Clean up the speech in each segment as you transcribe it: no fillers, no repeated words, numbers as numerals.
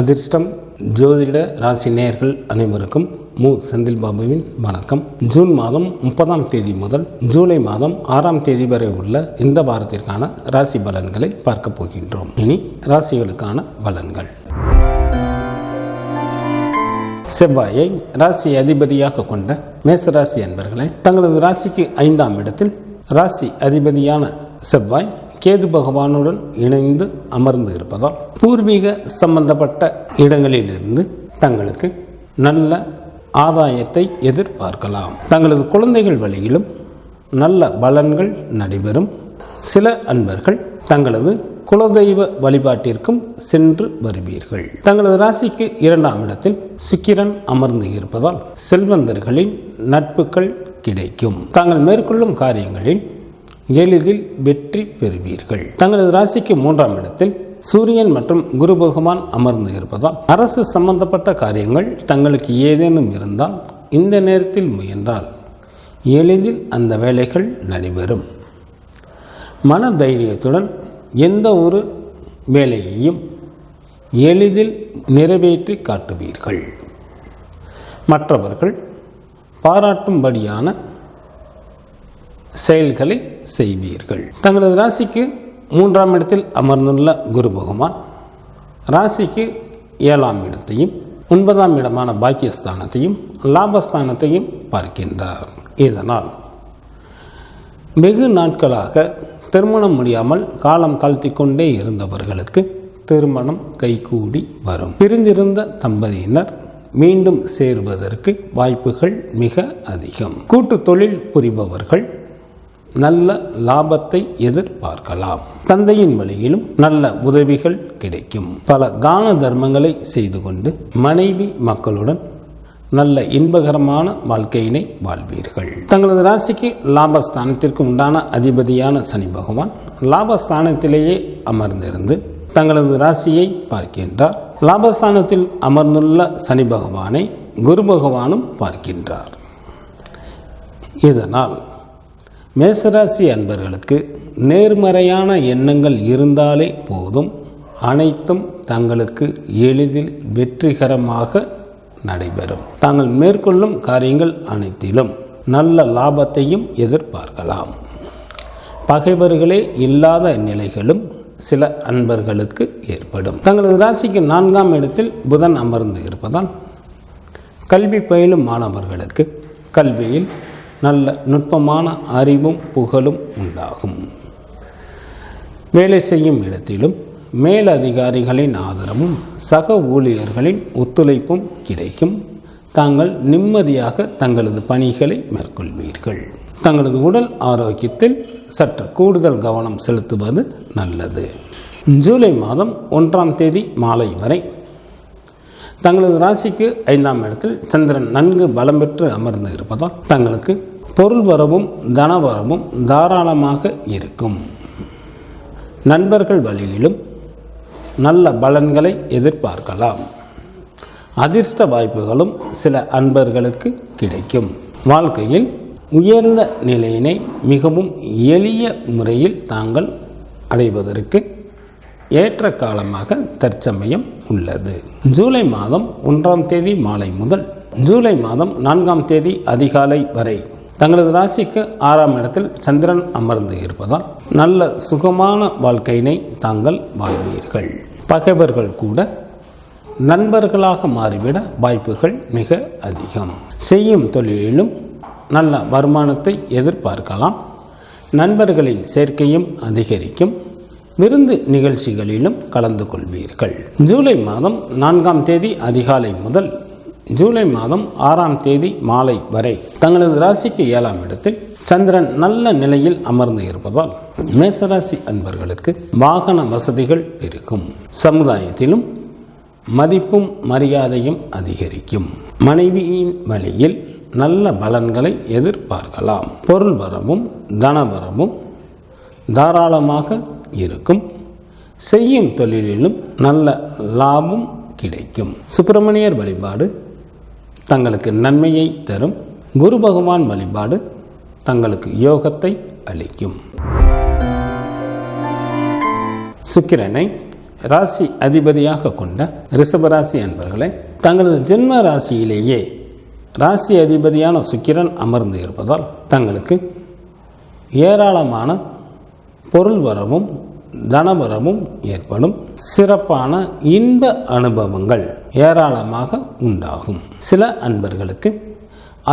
அதிர்ஷ்டம் ஜோதிட ராசி நேயர்கள் அனைவருக்கும் மு செந்தில் பாபுவின் வணக்கம். ஜூன் மாதம் 30ஆம் தேதி முதல் ஜூலை மாதம் 6ஆம் தேதி வரை உள்ள இந்த வாரத்திற்கான ராசி பலன்களை பார்க்க போகின்றோம். இனி ராசிகளுக்கான பலன்கள். செவ்வாயை ராசி அதிபதியாக கொண்ட மேசராசி அன்பர்களே, தங்களது ராசிக்கு 5ஆம் இடத்தில் ராசி அதிபதியான செவ்வாய் கேது பகவானுடன் இணைந்து அமர்ந்து இருப்பதால் பூர்வீக சம்பந்தப்பட்ட இடங்களிலிருந்து தங்களுக்கு நல்ல ஆதாயத்தை எதிர்பார்க்கலாம். தங்களது குழந்தைகள் வழியிலும் நல்ல பலன்கள் நடைபெறும். சில அன்பர்கள் தங்களது குலதெய்வ வழிபாட்டிற்கும் சென்று வருவீர்கள். தங்களது ராசிக்கு 2ஆம் இடத்தில் சுக்கிரன் அமர்ந்து இருப்பதால் செல்வந்தர்களின் நட்புகள் கிடைக்கும். தாங்கள் மேற்கொள்ளும் காரியங்களில் எளிதில் வெற்றி பெறுவீர்கள். தங்களது ராசிக்கு 3ஆம் இடத்தில் சூரியன் மற்றும் குரு பகவான் அமர்ந்து இருப்பதால் அரசு சம்பந்தப்பட்ட காரியங்கள் தங்களுக்கு ஏதேனும் இருந்தால் இந்த நேரத்தில் முயன்றால் எளிதில் அந்த வேலைகள் நடைபெறும். மன தைரியத்துடன் எந்த ஒரு வேலையையும் எளிதில் நிறைவேற்றி காட்டுவீர்கள். மற்றவர்கள் பாராட்டும்படியான செயல்களை செய்வீர்கள். தங்களது ராசிக்கு 3ஆம் இடத்தில் அமர்ந்துள்ள குரு பகவான் ராசிக்கு 7ஆம் இடத்தையும் 9ஆம் இடமான பாக்கியஸ்தானத்தையும் லாபஸ்தானத்தையும் பார்க்கின்றார். இதனால் வெகு நாட்களாக திருமணம் முடியாமல் காலம் தாழ்த்தி கொண்டே இருந்தவர்களுக்கு திருமணம் கைகூடி வரும். பிரிந்திருந்த தம்பதியினர் மீண்டும் சேருவதற்கு வாய்ப்புகள் மிக அதிகம். கூட்டு தொழில் புரிபவர்கள் நல்ல லாபத்தை எதிர்பார்க்கலாம். தந்தையின் வழியிலும் நல்ல உதவிகள் கிடைக்கும். பல தான தர்மங்களை செய்து கொண்டு மனைவி மக்களுடன் நல்ல இன்பகரமான வாழ்க்கையினை வாழ்வீர்கள். தங்களது ராசிக்கு லாபஸ்தானத்திற்கு உண்டான அதிபதியான சனி பகவான் லாபஸ்தானத்திலேயே அமர்ந்திருந்து தங்களது ராசியை பார்க்கின்றார். லாபஸ்தானத்தில் அமர்ந்துள்ள சனி பகவானை குரு பகவானும் பார்க்கின்றார். இதனால் மேசராசி அன்பர்களுக்கு நேர்மறையான எண்ணங்கள் இருந்தாலே போதும், அனைத்தும் தங்களுக்கு எளிதில் வெற்றிகரமாக நடைபெறும். தாங்கள் மேற்கொள்ளும் காரியங்கள் அனைத்திலும் நல்ல லாபத்தையும் எதிர்பார்க்கலாம். பகைவர்களே இல்லாத நிலைகளும் சில அன்பர்களுக்கு ஏற்படும். தங்களது ராசிக்கு 4ஆம் இடத்தில் புதன் அமர்ந்து இருப்பதால் கல்வி பயிலும் மாணவர்களுக்கு கல்வியில் நல்ல நுட்பமான அறிவும் புகழும் உண்டாகும். வேலை செய்யும் இடத்திலும் மேலதிகாரிகளின் ஆதரவும் சக ஊழியர்களின் ஒத்துழைப்பும் கிடைக்கும். தாங்கள் நிம்மதியாக தங்களது பணிகளை மேற்கொள்வீர்கள். தங்களது உடல் ஆரோக்கியத்தில் சற்று கூடுதல் கவனம் செலுத்துவது நல்லது. ஜூலை மாதம் 1ஆம் தேதி மாலை வரை தங்களது ராசிக்கு 5ஆம் இடத்தில் சந்திரன் நன்கு பலம் பெற்று அமர்ந்து இருப்பதால் தங்களுக்கு பொருள் வரவும் தனவரவும் தாராளமாக இருக்கும். நண்பர்கள் வழியிலும் நல்ல பலன்களை எதிர்பார்க்கலாம். அதிர்ஷ்ட வாய்ப்புகளும் சில அன்பர்களுக்கு கிடைக்கும். வாழ்க்கையில் உயர்ந்த நிலையினை மிகவும் எளிய முறையில் தாங்கள் அடைவதற்கு ஏற்ற காலமாக தற்சமயம் உள்ளது. ஜூலை மாதம் 1ஆம் தேதி மாலை முதல் ஜூலை மாதம் 4ஆம் தேதி அதிகாலை வரை தங்களது ராசிக்கு 6ஆம் இடத்தில் சந்திரன் அமர்ந்து இருப்பதால் நல்ல சுகமான வாழ்க்கையினை தாங்கள் வாழ்வீர்கள். பகைவர்கள் கூட நண்பர்களாக மாறிவிட வாய்ப்புகள் மிக அதிகம். செய்யும் தொழிலிலும் நல்ல வருமானத்தை எதிர்பார்க்கலாம். நண்பர்களின் சேர்க்கையும் அதிகரிக்கும். விருந்து நிகழ்ச்சிகளிலும் கலந்து கொள்வீர்கள். ஜூலை மாதம் 4ஆம் தேதி அதிகாலை முதல் ஜூலை மாதம் 6ஆம் தேதி மாலை வரை தங்களது ராசிக்கு 7ஆம் இடத்தில் சந்திரன் நல்ல நிலையில் அமர்ந்து இருப்பதால் மேசராசி அன்பர்களுக்கு வாகன வசதிகள் பெருகும். சமுதாயத்திலும் மதிப்பும் மரியாதையும் அதிகரிக்கும். மனைவியின் வழியில் நல்ல பலன்களை எதிர்பார்க்கலாம். பொருள் வரவும் தனவரவும் தாராளமாக இருக்கும். செய்யும் தொழிலிலும் நல்ல லாபம் கிடைக்கும். சுப்பிரமணியர் வழிபாடு தங்களுக்கு நன்மையை தரும். குரு பகவான் வழிபாடு தங்களுக்கு யோகத்தை அளிக்கும். சுக்கிரனை ராசி அதிபதியாக கொண்ட ரிஷபராசி அன்பர்களை தங்களது ஜென்ம ராசியிலேயே ராசி அதிபதியான சுக்கிரன் அமர்ந்து இருப்பதால் தங்களுக்கு ஏராளமான பொருள் வரவும் தனவரவும் ஏற்படும். சிறப்பான இன்ப அனுபவங்கள் ஏராளமாக உண்டாகும். சில அன்பர்களுக்கு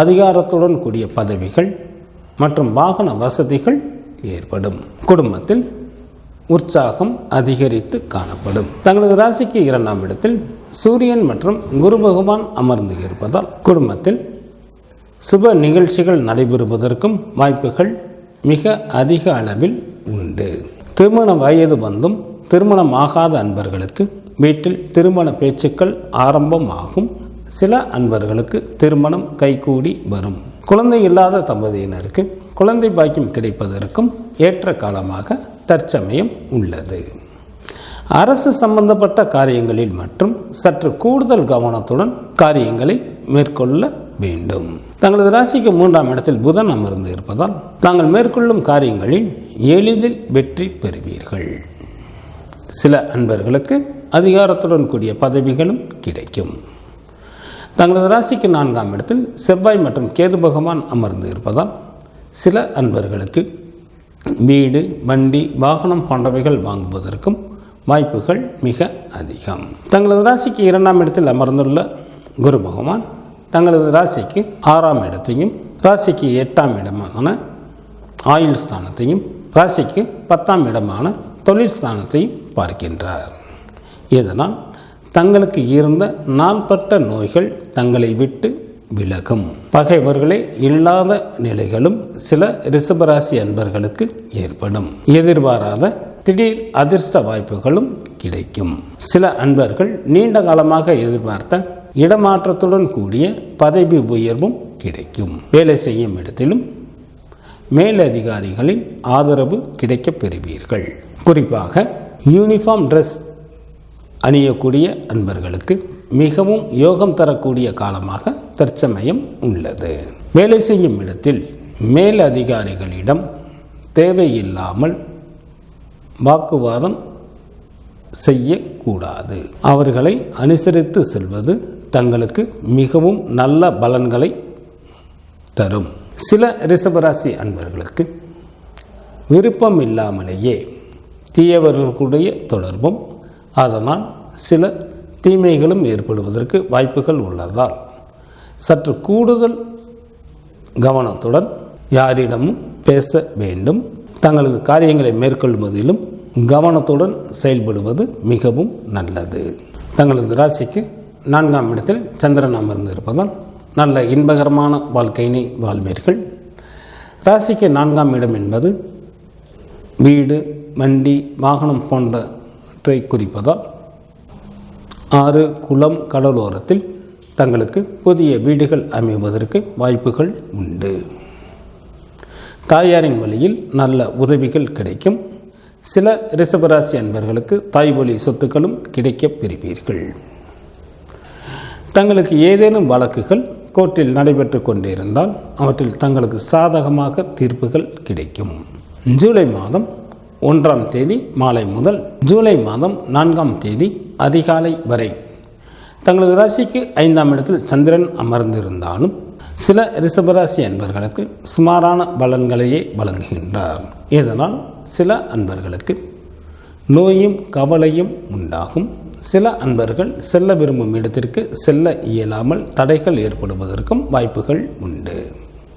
அதிகாரத்துடன் கூடிய பதவிகள் மற்றும் வாகன வசதிகள் ஏற்படும். குடும்பத்தில் உற்சாகம் அதிகரித்து காணப்படும். தங்களது ராசிக்கு 2ஆம் இடத்தில் சூரியன் மற்றும் குரு பகவான் அமர்ந்து இருப்பதால் குடும்பத்தில் சுப நிகழ்ச்சிகள் நடைபெறுவதற்கும் வாய்ப்புகள் மிக அதிக அளவில் உண்டு. திருமண வயது வந்தும் திருமணமாகாத அன்பர்களுக்கு வீட்டில் திருமண பேச்சுக்கள் ஆரம்பமாகும். சில அன்பர்களுக்கு திருமணம் கைகூடி வரும். குழந்தை இல்லாத தம்பதியினருக்கு குழந்தை பாக்கியம் கிடைப்பதற்கும் ஏற்ற காலமாக தற்சமயம் உள்ளது. அரசு சம்பந்தப்பட்ட காரியங்களில் மற்றும் சற்று கூடுதல் கவனத்துடன் காரியங்களை மேற்கொள்ள வேண்டும். தங்களது ராசிக்கு 3ஆம் இடத்தில் புதன் அமர்ந்து இருப்பதால் தாங்கள் மேற்கொள்ளும் காரியங்களில் எளிதில் வெற்றி பெறுவீர்கள். சில அன்பர்களுக்கு அதிகாரத்துடன் கூடிய பதவிகளும் கிடைக்கும். தங்களது ராசிக்கு 4ஆம் இடத்தில் செவ்வாய் மற்றும் கேது பகவான் அமர்ந்து இருப்பதால் சில அன்பர்களுக்கு வீடு, வண்டி, வாகனம் போன்றவைகள் வாங்குவதற்கும் வாய்ப்புகள் மிக அதிகம். தங்களது ராசிக்கு 2ஆம் இடத்தில் அமர்ந்துள்ள குரு பகவான் தங்களது ராசிக்கு 6ஆம் இடத்தையும் ராசிக்கு 8ஆம் இடமான ஆயுள் ஸ்தானத்தையும் ராசிக்கு 10ஆம் இடமான தொழில் ஸ்தானத்தையும் பார்க்கின்றார். இதனால் தங்களுக்கு இருந்த நாள்பட்ட நோய்கள் தங்களை விட்டு விலகும். பகைவர்களே இல்லாத நிலைகளும் சில ரிஷபராசி அன்பர்களுக்கு ஏற்படும். எதிர்பாராத திடீர் அதிர்ஷ்ட வாய்ப்புகளும் கிடைக்கும். சில அன்பர்கள் நீண்ட காலமாக எதிர்பார்த்த இடமாற்றத்துடன் கூடிய பதவி உயர்வும் கிடைக்கும். வேலை செய்யும் இடத்திலும் மேலதிகாரிகளின் ஆதரவு கிடைக்கப் பெறுவீர்கள். குறிப்பாக யூனிஃபார்ம் ட்ரெஸ் அணியக்கூடிய அன்பர்களுக்கு மிகவும் யோகம் தரக்கூடிய காலமாக தற்சமயம் உள்ளது. வேலை செய்யும் இடத்தில் மேலதிகாரிகளிடம் தேவையில்லாமல் வாக்குவாதம் செய்யக்கூடாது. அவர்களை அனுசரித்து செல்வது தங்களுக்கு மிகவும் நல்ல பலன்களை தரும். சில ரிஷபராசி அன்பர்களுக்கு விருப்பம் இல்லாமலேயே தீயவர்களுடைய தொடர்பும் அதனால் சில தீமைகளும் ஏற்படுவதற்கு வாய்ப்புகள் உள்ளதால் சற்று கூடுதல் கவனத்துடன் யாரிடமும் பேச வேண்டும். தங்களது காரியங்களை மேற்கொள்வதிலும் கவனத்துடன் செயல்படுவது மிகவும் நல்லது. தங்களது ராசிக்கு 4ஆம் இடத்தில் சந்திரன் அமர்ந்து இருப்பதால் நல்ல இன்பகரமான வாழ்க்கையினை வாழ்வீர்கள். ராசிக்கு 4ஆம் இடம் என்பது வீடு, வண்டி, வாகனம் போன்றவற்றை குறிப்பதால் ஆறு, குளம், கடலோரத்தில் தங்களுக்கு புதிய வீடுகள் அமைவதற்கு வாய்ப்புகள் உண்டு. தாயாரின் வழியில் நல்ல உதவிகள் கிடைக்கும். சில ரிஷபராசி அன்பர்களுக்கு தாய்வழி சொத்துக்களும் கிடைக்கப் பெறுவீர்கள். தங்களுக்கு ஏதேனும் வழக்குகள் கோர்ட்டில் நடைபெற்று கொண்டிருந்தால் அவற்றில் தங்களுக்கு சாதகமாக தீர்ப்புகள் கிடைக்கும். ஜூலை மாதம் 1ஆம் தேதி மாலை முதல் ஜூலை மாதம் 4ஆம் தேதி அதிகாலை வரை தங்களது ராசிக்கு 5ஆம் இடத்தில் சந்திரன் அமர்ந்திருந்தாலும் சில ரிஷபராசி அன்பர்களுக்கு சுமாரான பலன்களையே வழங்குகின்றார். இதனால் சில அன்பர்களுக்கு நோயும் கவலையும் உண்டாகும். சில அன்பர்கள் செல்ல விரும்பும் இடத்திற்கு செல்ல இயலாமல் தடைகள் ஏற்படுவதற்கும் வாய்ப்புகள் உண்டு.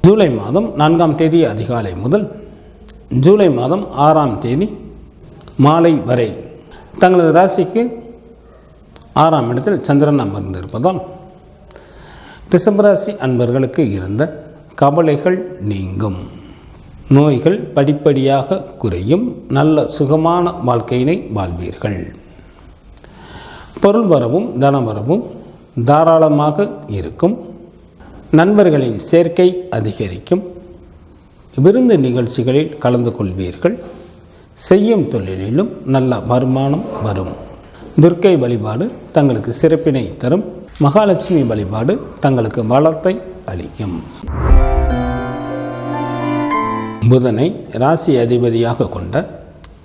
ஜூலை மாதம் 4ஆம் தேதி அதிகாலை முதல் ஜூலை மாதம் 6ஆம் தேதி மாலை வரை தங்களது ராசிக்கு 6ஆம் இடத்தில் சந்திரன் அமர்ந்திருப்பதால் ரிஷபராசி அன்பர்களுக்கு இருந்த கவலைகள் நீங்கும். நோய்கள் படிப்படியாக குறையும். நல்ல சுகமான வாழ்க்கையினை வாழ்வீர்கள். பொருள் வரவும் தனவரவும் தாராளமாக இருக்கும். நண்பர்களின் சேர்க்கை அதிகரிக்கும். விருந்து நிகழ்ச்சிகளில் கலந்து கொள்வீர்கள். செய்யும் தொழிலிலும் நல்ல வருமானம் வரும். துர்க்கை வழிபாடு தங்களுக்கு சிறப்பினை தரும். மகாலட்சுமி வழிபாடு தங்களுக்கு வளத்தை அளிக்கும். புதனை ராசி அதிபதியாக கொண்ட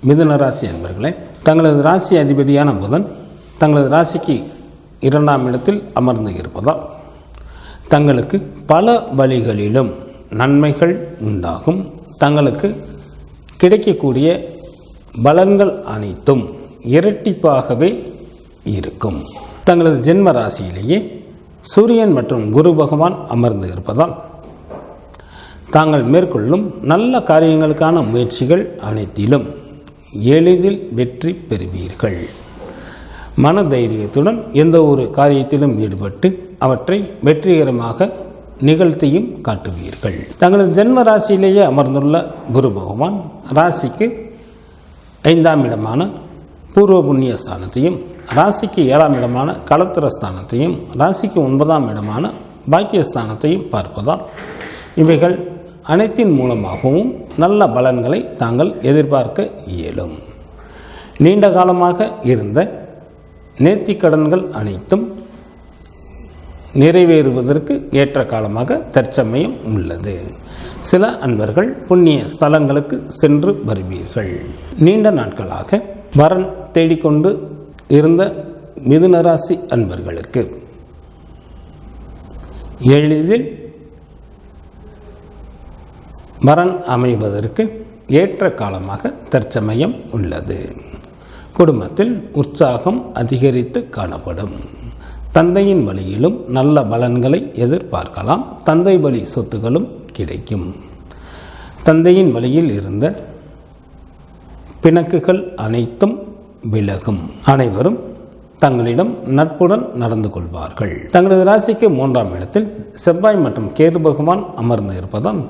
மிதுன ராசி அன்பர்களே, தங்களது ராசி அதிபதியான புதன் தங்களது ராசிக்கு 2ஆம் இடத்தில் அமர்ந்து இருப்பதால் தங்களுக்கு பல வழிகளிலும் நன்மைகள் உண்டாகும். தங்களுக்கு கிடைக்கக்கூடிய பலன்கள் அனைத்தும் இரட்டிப்பாகவே இருக்கும். தங்களது ஜென்ம ராசியிலேயே சூரியன் மற்றும் குரு பகவான் அமர்ந்து இருப்பதால் தாங்கள் மேற்கொள்ளும் நல்ல காரியங்களுக்கான முயற்சிகள் அனைத்திலும் எளிதில் வெற்றி பெறுவீர்கள். மன தைரியத்துடன் எந்த ஒரு காரியத்திலும் ஈடுபட்டு அவற்றை வெற்றிகரமாக நிகழ்த்தியும் காட்டுவீர்கள். தங்களது ஜென்ம ராசியிலேயே அமர்ந்துள்ள குரு பகவான் ராசிக்கு 5ஆம் இடமான பூர்வ புண்ணிய ஸ்தானத்தையும், ராசிக்கு 7ஆம் இடமான களத்திர ஸ்தானத்தையும், ராசிக்கு 9ஆம் இடமான பாக்கியஸ்தானத்தையும் பார்ப்பதால் இவைகள் அனைத்தின் மூலமாகவும் நல்ல பலன்களை தாங்கள் எதிர்பார்க்க இயலும். நீண்ட காலமாக இருந்த நேர்த்திக்கடன்கள் அனைத்தும் நிறைவேறுவதற்கு ஏற்ற காலமாக தற்சமயம் உள்ளது. சில அன்பர்கள் புண்ணிய ஸ்தலங்களுக்கு சென்று வருவீர்கள். நீண்ட நாட்களாக வரன் தேடிக்கொண்டு இருந்த மிதுன ராசி அன்பர்களுக்கு எளிதில் வரன் அமைவதற்கு ஏற்ற காலமாக தற்சமயம் உள்ளது. குடும்பத்தில் உற்சாகம் அதிகரித்து காணப்படும். தந்தையின் வழியிலும் நல்ல பலன்களை எதிர்பார்க்கலாம். தந்தை வழி சொத்துகளும் கிடைக்கும். தந்தையின் வழியில் இருந்த பிணக்குகள் அனைத்தும் விலகும். அனைவரும் தங்களிடம் நட்புடன் நடந்து கொள்வார்கள். தங்களது ராசிக்கு 3ஆம் இடத்தில் செவ்வாய் மற்றும் கேது பகவான் அமர்ந்து இருப்பதால்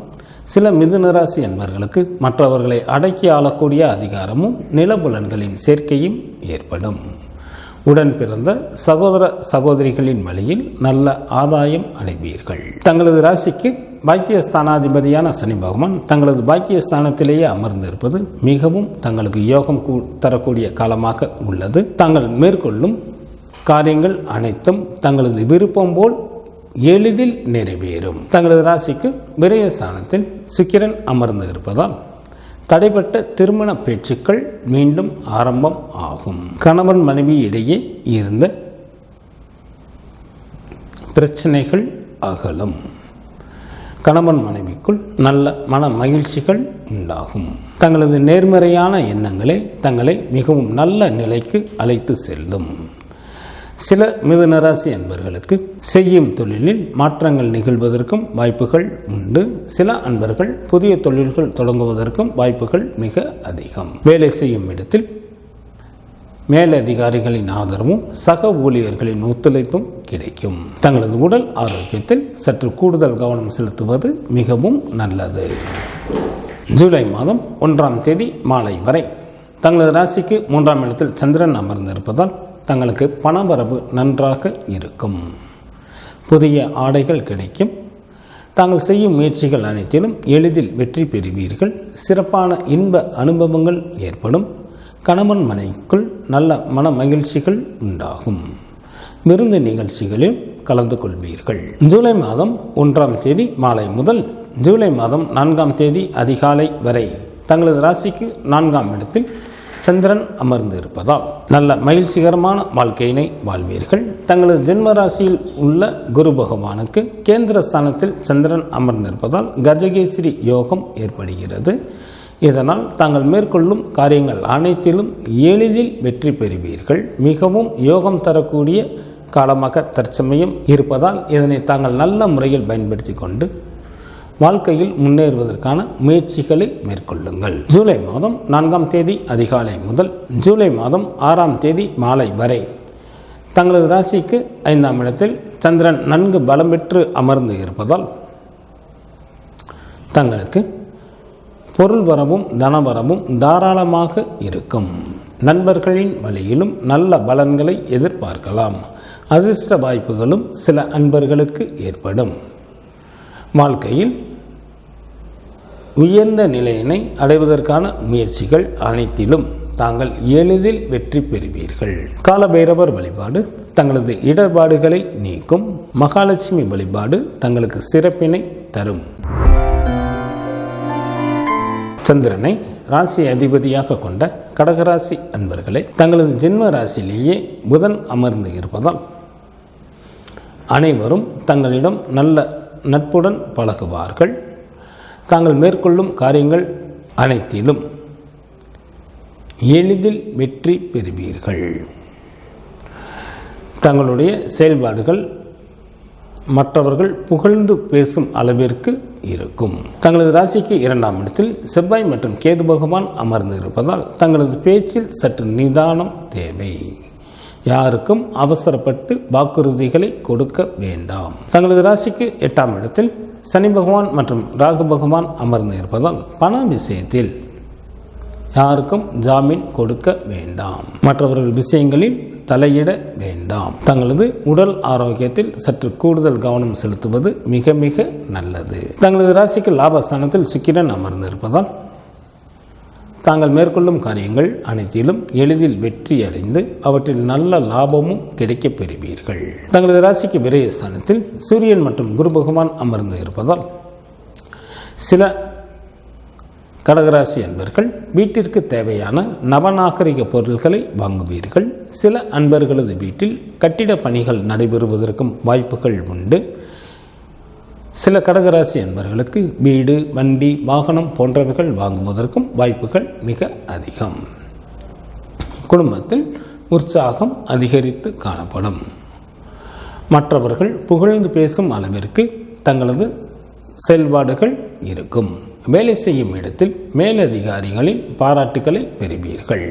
சில மிதுன ராசி அன்பர்களுக்கு மற்றவர்களை அடக்கி ஆளக்கூடிய அதிகாரமும் நிலபுலன்களின் சேர்க்கையும் ஏற்படும். உடன் பிறந்த சகோதர சகோதரிகளின் வழியில் நல்ல ஆதாயம் அடைவீர்கள். தங்களது ராசிக்கு பாக்கியஸ்தானாதிபதியான சனி பகவான் தங்களது பாக்கியஸ்தானத்திலேயே அமர்ந்திருப்பது மிகவும் தங்களுக்கு யோகம் தரக்கூடிய காலமாக உள்ளது. தாங்கள் மேற்கொள்ளும் காரியங்கள் அனைத்தும் தங்களது விருப்பம் போல் எளிதில் நிறைவேறும். தங்களது ராசிக்கு விரயஸ்தானத்தில் சுக்கிரன் அமர்ந்து இருப்பதால் தடைப்பட்ட திருமண பேச்சுக்கள் மீண்டும் ஆரம்பம் ஆகும். கணவன் மனைவி இடையே இருந்த பிரச்சனைகள் அகலும். கணவன் மனைவிக்குள் நல்ல மன மகிழ்ச்சிகள் உண்டாகும். தங்களது நேர்மறையான எண்ணங்களே தங்களை மிகவும் நல்ல நிலைக்கு அழைத்து செல்லும். சில மிதுன ராசி அன்பர்களுக்கு செய்யும் தொழிலில் மாற்றங்கள் நிகழ்வதற்கும் வாய்ப்புகள் உண்டு. சில அன்பர்கள் புதிய தொழில்கள் தொடங்குவதற்கும் வாய்ப்புகள் மிக அதிகம். வேலை செய்யும் இடத்தில் மேலதிகாரிகளின் ஆதரவும் சக ஊழியர்களின் ஒத்துழைப்பும் கிடைக்கும். தங்களது உடல் ஆரோக்கியத்தில் சற்று கூடுதல் கவனம் செலுத்துவது மிகவும் நல்லது. ஜூலை மாதம் 1ஆம் தேதி மாலை வரை தங்களது ராசிக்கு 3ஆம் இடத்தில் சந்திரன் அமர்ந்திருப்பதால் தங்களுக்கு பணவரவு நன்றாக இருக்கும். புதிய ஆடைகள் கிடைக்கும். தாங்கள் செய்யும் முயற்சிகள் அனைத்திலும் எளிதில் வெற்றி பெறுவீர்கள். சிறப்பான இன்ப அனுபவங்கள் ஏற்படும். கணவன் மனைவிக்குள் நல்ல மன மகிழ்ச்சிகள் உண்டாகும். விருந்து நிகழ்ச்சிகளில் கலந்து கொள்வீர்கள். ஜூலை மாதம் 1ஆம் தேதி மாலை முதல் ஜூலை மாதம் 4ஆம் தேதி அதிகாலை வரை தங்களது ராசிக்கு 4ஆம் இடத்தில் சந்திரன் அமர்ந்து இருப்பதால் நல்ல மகிழ்ச்சிகரமான வாழ்க்கையினை வாழ்வீர்கள். தங்களது ஜென்ம ராசியில் உள்ள குரு பகவானுக்கு கேந்திர ஸ்தானத்தில் சந்திரன் அமர்ந்திருப்பதால் கஜகேசரி யோகம் ஏற்படுகிறது. இதனால் தாங்கள் மேற்கொள்ளும் காரியங்கள் அனைத்திலும் எளிதில் வெற்றி பெறுவீர்கள். மிகவும் யோகம் தரக்கூடிய காலமாக தற்சமயம் இருப்பதால் இதனை தாங்கள் நல்ல முறையில் பயன்படுத்தி கொண்டு வாழ்க்கையில் முன்னேறுவதற்கான முயற்சிகளை மேற்கொள்ளுங்கள். ஜூலை மாதம் 4ஆம் தேதி அதிகாலை முதல் ஜூலை மாதம் 6ஆம் தேதி மாலை வரை தங்களது ராசிக்கு 5ஆம் இடத்தில் சந்திரன் நன்கு பலம் பெற்று அமர்ந்து இருப்பதால் தங்களுக்கு பொருள் வரவும் தனவரவும் தாராளமாக இருக்கும். நண்பர்களின் வழியிலும் நல்ல பலன்களை எதிர்பார்க்கலாம். அதிர்ஷ்ட வாய்ப்புகளும் சில அன்பர்களுக்கு ஏற்படும். வாழ்க்கையில் உயர்ந்த நிலையினை அடைவதற்கான முயற்சிகள் அனைத்திலும் தாங்கள் எளிதில் வெற்றி பெறுவீர்கள். காலபைரவர் வழிபாடு தங்களது இடர்பாடுகளை நீக்கும். மகாலட்சுமி வழிபாடு தங்களுக்கு சிறப்பினை தரும். சந்திரனை ராசி அதிபதியாக கொண்ட கடகராசி அன்பர்களே, தங்களது ஜென்ம ராசியிலேயே புதன் அமர்ந்து இருப்பதால் அனைவரும் தங்களிடம் நல்ல நட்புடன் பழகுவார்கள். தாங்கள் மேற்கொள்ளும் காரியங்கள் அனைத்திலும் எளிதில் வெற்றி பெறுவீர்கள். தங்களுடைய செயல்பாடுகள் மற்றவர்கள் புகழ்ந்து பேசும் அளவிற்கு இருக்கும். தங்களது ராசிக்கு 2ஆம் இடத்தில் செவ்வாய் மற்றும் கேது பகவான் அமர்ந்து இருப்பதால் தங்களது பேச்சில் சற்று நிதானம் தேவை. யாருக்கும் அவசரப்பட்டு வாக்குறுதிகளை கொடுக்க வேண்டாம். தங்களது ராசிக்கு 8ஆம் இடத்தில் சனி பகவான் மற்றும் ராகு பகவான் அமர்ந்து இருப்பதால் பண விஷயத்தில் யாருக்கும் ஜாமீன் கொடுக்க வேண்டாம். மற்றவர்கள் விஷயங்களில் தலையிட வேண்டாம். தங்களது உடல் ஆரோக்கியத்தில் சற்று கூடுதல் கவனம் செலுத்துவது மிக மிக நல்லது. தங்களது ராசிக்கு லாபஸ்தானத்தில் சுக்கிரன் அமர்ந்து இருப்பதால் தாங்கள் மேற்கொள்ளும் காரியங்கள் அனைத்திலும் எளிதில் வெற்றி அடைந்து அவற்றில் நல்ல லாபமும் கிடைக்கப் பெறுவீர்கள். தங்களது ராசிக்கு விரயஸ்தானத்தில் சூரியன் மற்றும் குரு பகவான் அமர்ந்து இருப்பதால் சில கடகராசி அன்பர்கள் வீட்டிற்கு தேவையான நவநாகரிக பொருட்களை வாங்குவீர்கள். சில அன்பர்களது வீட்டில் கட்டிட பணிகள் நடைபெறுவதற்கும் வாய்ப்புகள் உண்டு. சில கடகராசி அன்பர்களுக்கு வீடு, வண்டி, வாகனம் போன்றவைகள் வாங்குவதற்கும் வாய்ப்புகள் மிக அதிகம். குடும்பத்தில் உற்சாகம் அதிகரித்து காணப்படும். மற்றவர்கள் புகழ்ந்து பேசும் அளவிற்கு தங்களது செயல்பாடுகள் இருக்கும். வேலை செய்யும் இடத்தில் மேலதிகாரிகளின் பாராட்டுக்களை பெறுவீர்கள்.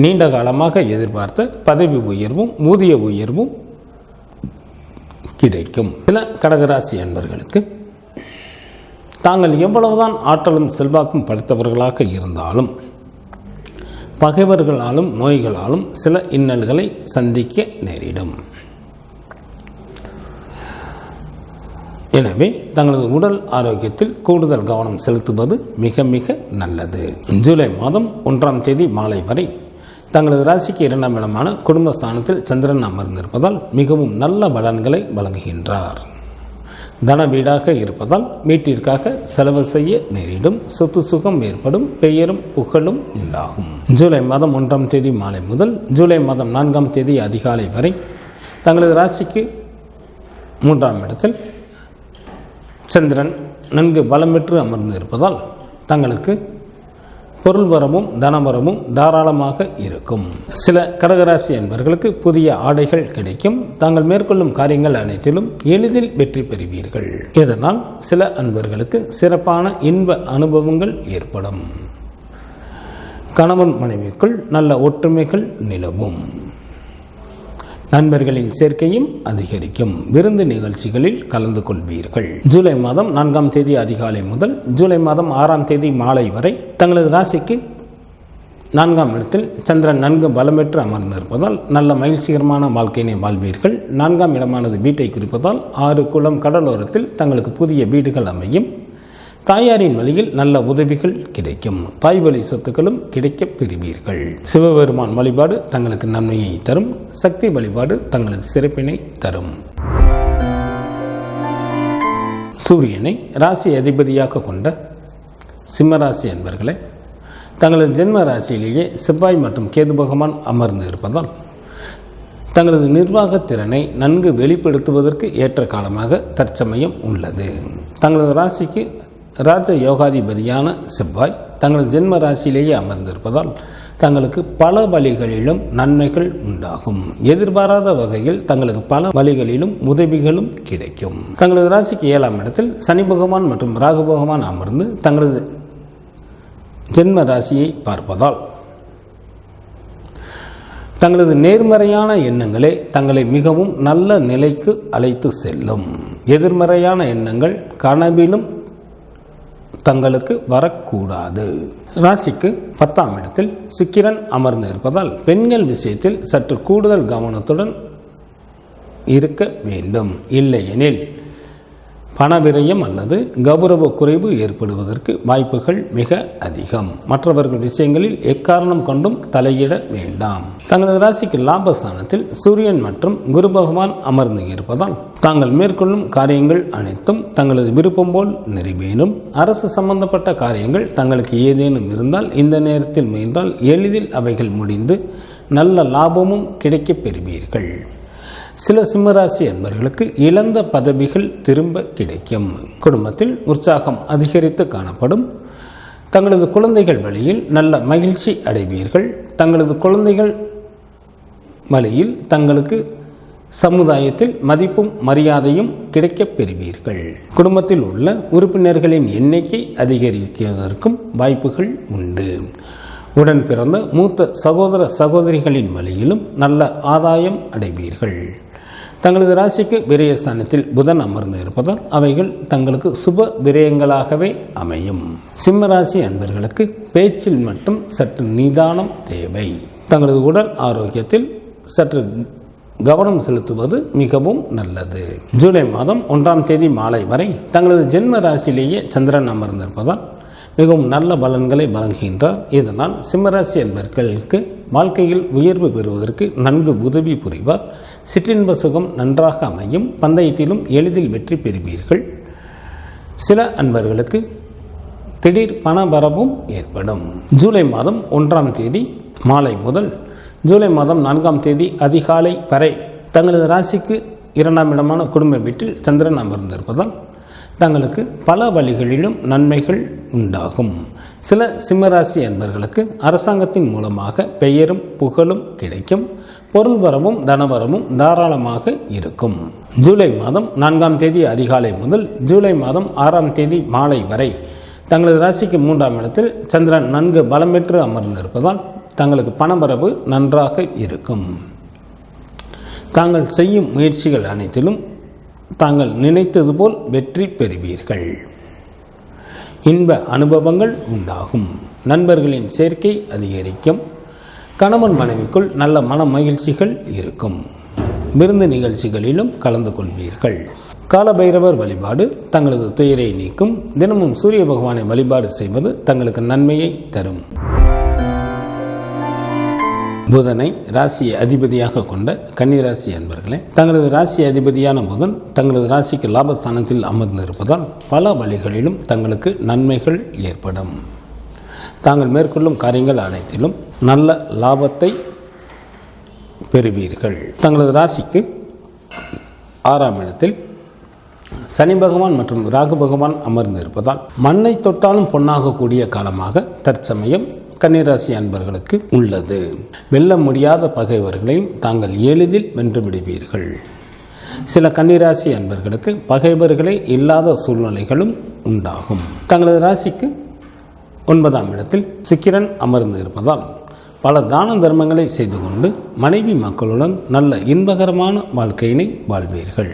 நீண்ட காலமாக எதிர்பார்த்த பதவி உயர்வும் ஊதிய உயர்வும் கிடைக்கும். சில கடகராசி அன்பர்களுக்கு தாங்கள் எவ்வளவுதான் ஆற்றலும் செல்வாக்கும் படைத்தவர்களாக இருந்தாலும் பகைவர்களாலும் நோய்களாலும் சில இன்னல்களை சந்திக்க நேரிடும். எனவே தங்களது உடல் ஆரோக்கியத்தில் கூடுதல் கவனம் செலுத்துவது மிக மிக நல்லது. ஜூலை மாதம் 1ஆம் தேதி மாலை வரை தங்களது ராசிக்கு 2ஆம் இடமான குடும்பஸ்தானத்தில் சந்திரன் அமர்ந்திருப்பதால் மிகவும் நல்ல பலன்களை வழங்குகின்றார். தன வீடாக இருப்பதால் வீட்டிற்காக செலவு செய்ய நேரிடும். சொத்து சுகம் ஏற்படும். பெயரும் புகழும் உண்டாகும். ஜூலை மாதம் 1ஆம் தேதி மாலை முதல் ஜூலை மாதம் 4ஆம் தேதி அதிகாலை வரை தங்களது ராசிக்கு 3ஆம் இடத்தில் சந்திரன் நன்கு பலம் பெற்று அமர்ந்து இருப்பதால் தங்களுக்கு பொருள் வரமும் தனவரமும் தாராளமாக இருக்கும். சில கடகராசி அன்பர்களுக்கு புதிய ஆடைகள் கிடைக்கும். தாங்கள் மேற்கொள்ளும் காரியங்கள் அனைத்திலும் எளிதில் வெற்றி பெறுவீர்கள். இதனால் சில அன்பர்களுக்கு சிறப்பான இன்ப அனுபவங்கள் ஏற்படும். கணவன் மனைவிக்குள் நல்ல ஒற்றுமைகள் நிலவும். நண்பர்களின் சேர்க்கையும் அதிகரிக்கும். விருந்து நிகழ்ச்சிகளில் கலந்து கொள்வீர்கள். ஜூலை மாதம் 4ஆம் தேதி அதிகாலை முதல் ஜூலை மாதம் 6ஆம் தேதி மாலை வரை தங்களது ராசிக்கு 4ஆம் இடத்தில் சந்திரன் நன்கு பலமேற்று அமர்ந்திருப்பதால் நல்ல மகிழ்ச்சிகரமான வாழ்க்கையினை வாழ்வீர்கள். 4ஆம் இடமானது வீட்டை குறிப்பதால் 6 குளம் கடலோரத்தில் தங்களுக்கு புதிய வீடுகள் அமையும். தாயாரின் வழியில் நல்ல உதவிகள் கிடைக்கும். தாய் வழி சொத்துக்களும் கிடைக்கப் பெறுவீர்கள். சிவபெருமான் வழிபாடு தங்களுக்கு நன்மையை தரும். சக்தி வழிபாடு தங்களுக்கு சிறப்பினை தரும். சூரியனை ராசி அதிபதியாக கொண்ட சிம்மராசி அன்பர்களே, தங்களது ஜென்ம ராசியிலேயே செவ்வாய் மற்றும் கேது பகவான் அமர்ந்து இருப்பதால் தங்களது நிர்வாகத் திறனை நன்கு வெளிப்படுத்துவதற்கு ஏற்ற காலமாக தற்சமயம் உள்ளது. தங்களது ராசிக்கு ராஜ யோகாதிபதியான செவ்வாய் தங்களது ஜென்ம ராசியிலேயே அமர்ந்திருப்பதால் தங்களுக்கு பல வழிகளிலும் நன்மைகள் உண்டாகும். எதிர்பாராத வகையில் தங்களுக்கு பல வழிகளிலும் உதவிகளும் கிடைக்கும். தங்களது ராசிக்கு 7ஆம் இடத்தில் சனி பகவான் மற்றும் ராகு பகவான் அமர்ந்து தங்களது ஜென்ம ராசியை பார்ப்பதால் தங்களது நேர்மறையான எண்ணங்களே தங்களை மிகவும் நல்ல நிலைக்கு அழைத்து செல்லும். எதிர்மறையான எண்ணங்கள் கனவிலும் தங்களுக்கு வரக்கூடாது. ராசிக்கு 10ஆம் இடத்தில் சுக்கிரன் அமர்ந்து இருப்பதால் பெண்கள் விஷயத்தில் சற்று கூடுதல் கவனத்துடன் இருக்க வேண்டும். இல்லையெனில் பணவிரயம் அல்லது கௌரவ குறைவு ஏற்படுவதற்கு வாய்ப்புகள் மிக அதிகம். மற்றவர்கள் விஷயங்களில் எக்காரணம் கொண்டும் தலையிட வேண்டாம். தங்களது ராசிக்கு லாபஸ்தானத்தில் சூரியன் மற்றும் குரு பகவான் அமர்ந்து இருப்பதால் தாங்கள் மேற்கொள்ளும் காரியங்கள் அனைத்தும் தங்களது விருப்பம் போல் நிறைவேறும். அரசு சம்பந்தப்பட்ட காரியங்கள் தங்களுக்கு ஏதேனும் இருந்தால் இந்த நேரத்தில் முயன்றால் எளிதில் அவைகள் முடிந்து நல்ல லாபமும் கிடைக்கப் பெறுவீர்கள். சில சிம்மராசி அன்பர்களுக்கு இழந்த பதவிகள் திரும்ப கிடைக்கும். குடும்பத்தில் உற்சாகம் அதிகரித்து காணப்படும். தங்களது குழந்தைகள் வழியில் நல்ல மகிழ்ச்சி அடைவீர்கள். தங்களது குழந்தைகள் வழியில் தங்களுக்கு சமுதாயத்தில் மதிப்பும் மரியாதையும் கிடைக்கப் பெறுவீர்கள். குடும்பத்தில் உள்ள உறுப்பினர்களின் எண்ணிக்கை அதிகரிப்பதற்கும் வாய்ப்புகள் உண்டு. உடன் பிறந்த மூத்த சகோதர சகோதரிகளின் வழியிலும் நல்ல ஆதாயம் அடைவீர்கள். தங்களது ராசிக்கு விரயஸ்தானத்தில் புதன் அமர்ந்து இருப்பதால் அவைகள் தங்களுக்கு சுப விரயங்களாகவே அமையும். சிம்மராசி அன்பர்களுக்கு பேச்சில் மட்டும் சற்று நிதானம் தேவை. தங்களது உடல் ஆரோக்கியத்தில் சற்று கவனம் செலுத்துவது மிகவும் நல்லது. ஜூலை மாதம் 1ஆம் தேதி மாலை வரை தங்களது ஜென்ம ராசியிலேயே சந்திரன் அமர்ந்திருப்பதால் மிகவும் நல்ல பலன்களை வழங்குகின்றார். இதனால் சிம்மராசி அன்பர்களுக்கு வாழ்க்கையில் உயர்வு பெறுவதற்கு நன்கு உதவி புரிவார். சிற்றின்ப சுகம் நன்றாக அமையும். பந்தயத்திலும் எளிதில் வெற்றி பெறுவீர்கள். சில அன்பர்களுக்கு திடீர் பண வரவும் ஏற்படும். ஜூலை மாதம் 1ஆம் தேதி மாலை முதல் ஜூலை மாதம் 4ஆம் தேதி அதிகாலை வரை தங்களது ராசிக்கு 2ஆம் இடமான குடும்ப வீட்டில் சந்திரன் அமர்ந்திருப்பதால் தங்களுக்கு பல வழிகளிலும் நன்மைகள் உண்டாகும். சில சிம்மராசி அன்பர்களுக்கு அரசாங்கத்தின் மூலமாக பெயரும் புகழும் கிடைக்கும். பொருள் வரவும் தனவரவும் தாராளமாக இருக்கும். ஜூலை மாதம் 4ஆம் தேதி அதிகாலை முதல் ஜூலை மாதம் 6ஆம் தேதி மாலை வரை தங்களது ராசிக்கு 3ஆம் இடத்தில் சந்திரன் நன்கு பலம் பெற்று அமர்ந்திருப்பதால் தங்களுக்கு பணவரவு நன்றாக இருக்கும். தாங்கள் செய்யும் முயற்சிகள் அனைத்திலும் தாங்கள் நினைத்தது போல் வெற்றி பெறுவீர்கள். இன்ப அனுபவங்கள் உண்டாகும். நண்பர்களின் சேர்க்கை அதிகரிக்கும். கணவன் மனைவிக்குள் நல்ல மன மகிழ்ச்சிகள் இருக்கும். விருந்து நிகழ்ச்சிகளிலும் கலந்து கொள்வீர்கள். காலபைரவர் வழிபாடு தங்களது துயரை நீக்கும். தினமும் சூரிய பகவானை வழிபாடு செய்வது தங்களுக்கு நன்மையை தரும். புதனை ராசி அதிபதியாக கொண்ட கன்னிராசி அன்பர்களே, தங்களது ராசி அதிபதியான புதன் தங்களது ராசிக்கு லாபஸ்தானத்தில் அமர்ந்திருப்பதால் பல வழிகளிலும் தங்களுக்கு நன்மைகள் ஏற்படும். தாங்கள் மேற்கொள்ளும் காரியங்கள் அனைத்திலும் நல்ல லாபத்தை பெறுவீர்கள். தங்களது ராசிக்கு 6ஆம் இடத்தில் சனி பகவான் மற்றும் ராகு பகவான் அமர்ந்திருப்பதால் மண்ணை தொட்டாலும் பொன்னாகக்கூடிய காலமாக தற்சமயம் கன்னிராசி அன்பர்களுக்கு உள்ளது. வெல்ல முடியாத பகைவர்களையும் தாங்கள் எளிதில் வென்றுவிடுவீர்கள். சில கன்னிராசி அன்பர்களுக்கு பகைவர்களே இல்லாத சூழ்நிலைகளும் உண்டாகும். தங்களது ராசிக்கு 9ஆம் இடத்தில் சுக்கிரன் அமர்ந்து இருப்பதால் பல தான தர்மங்களை செய்து கொண்டு மனைவி மக்களுடன் நல்ல இன்பகரமான வாழ்க்கையினை வாழ்வீர்கள்.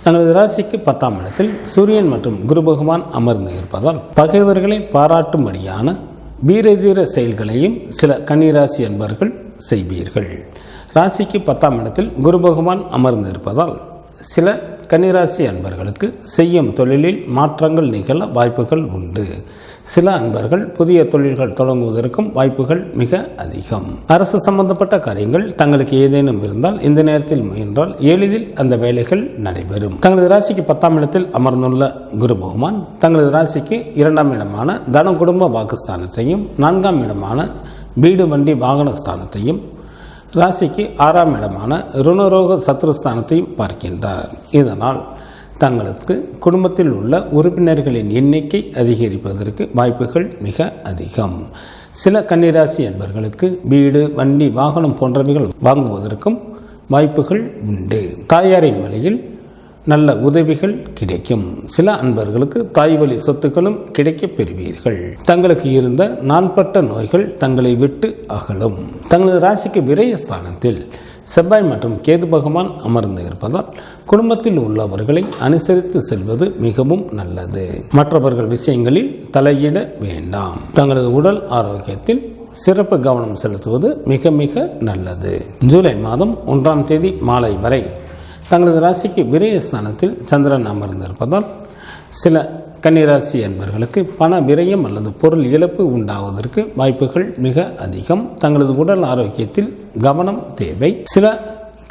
தங்களது ராசிக்கு 10ஆம் இடத்தில் சூரியன் மற்றும் குரு பகவான் அமர்ந்து இருப்பதால் பகைவர்களை பாராட்டும்படியான வீரதீர செயல்களையும் சில கன்னிராசி அன்பர்கள் செய்வீர்கள். ராசிக்கு 10ஆம் இடத்தில் குரு பகவான் அமர்ந்து இருப்பதால் சில கன்னிராசி அன்பர்களுக்கு செய்யும் தொழிலில் மாற்றங்கள் நிகழ வாய்ப்புகள் உண்டு. சில அன்பர்கள் புதிய தொழில்கள் தொடங்குவதற்கும் வாய்ப்புகள் மிக அதிகம். அரசு சம்பந்தப்பட்ட காரியங்கள் தங்களுக்கு ஏதேனும் இருந்தால் இந்த நேரத்தில் முயன்றால் எளிதில் அந்த வேலைகள் நடைபெறும். தங்களது ராசிக்கு 10ஆம் இடத்தில் அமர்ந்துள்ள குரு பகவான் தங்களது ராசிக்கு 2ஆம் இடமான தன குடும்ப வாக்குஸ்தானத்தையும் 4ஆம் இடமான வீடு வண்டி வாகன ஸ்தானத்தையும் ராசிக்கு 6ஆம் இடமான ருணரோக சத்ருஸ்தானத்தையும் பார்க்கின்றார். இதனால் தங்களுக்கு குடும்பத்தில் உள்ள உறுப்பினர்களின் எண்ணிக்கை அதிகரிப்பதற்கு வாய்ப்புகள் மிக அதிகம். சில கன்னிராசி அன்பர்களுக்கு வீடு வண்டி வாகனம் போன்றவைகள் வாங்குவதற்கும் வாய்ப்புகள் உண்டு. தாயாரின் வழியில் நல்ல உதவிகள் கிடைக்கும். சில அன்பர்களுக்கு தாய் வழி சொத்துக்களும் கிடைக்கப் பெறுவீர்கள். தங்களுக்கு இருந்த நாள்பட்ட நோய்கள் தங்களை விட்டு அகலும். தங்களது ராசிக்கு விரயஸ்தானத்தில் செவ்வாய் மற்றும் கேது பகவான் அமர்ந்து இருப்பதால் குடும்பத்தில் உள்ளவர்களை அனுசரித்து செல்வது மிகவும் நல்லது. மற்றவர்கள் விஷயங்களில் தலையிட வேண்டாம். தங்களது உடல் ஆரோக்கியத்தில் சிறப்பு கவனம் செலுத்துவது மிக மிக நல்லது. ஜூலை மாதம் 1ஆம் தேதி மாலை வரை தங்களது ராசிக்கு விரயஸ்தானத்தில் சந்திரன் அமர்ந்திருப்பதால் சில கன்னிராசி அன்பர்களுக்கு பண விரயம் அல்லது பொருள் இழப்பு உண்டாவதற்கு வாய்ப்புகள் மிக அதிகம். தங்களது உடல் ஆரோக்கியத்தில் கவனம் தேவை. சில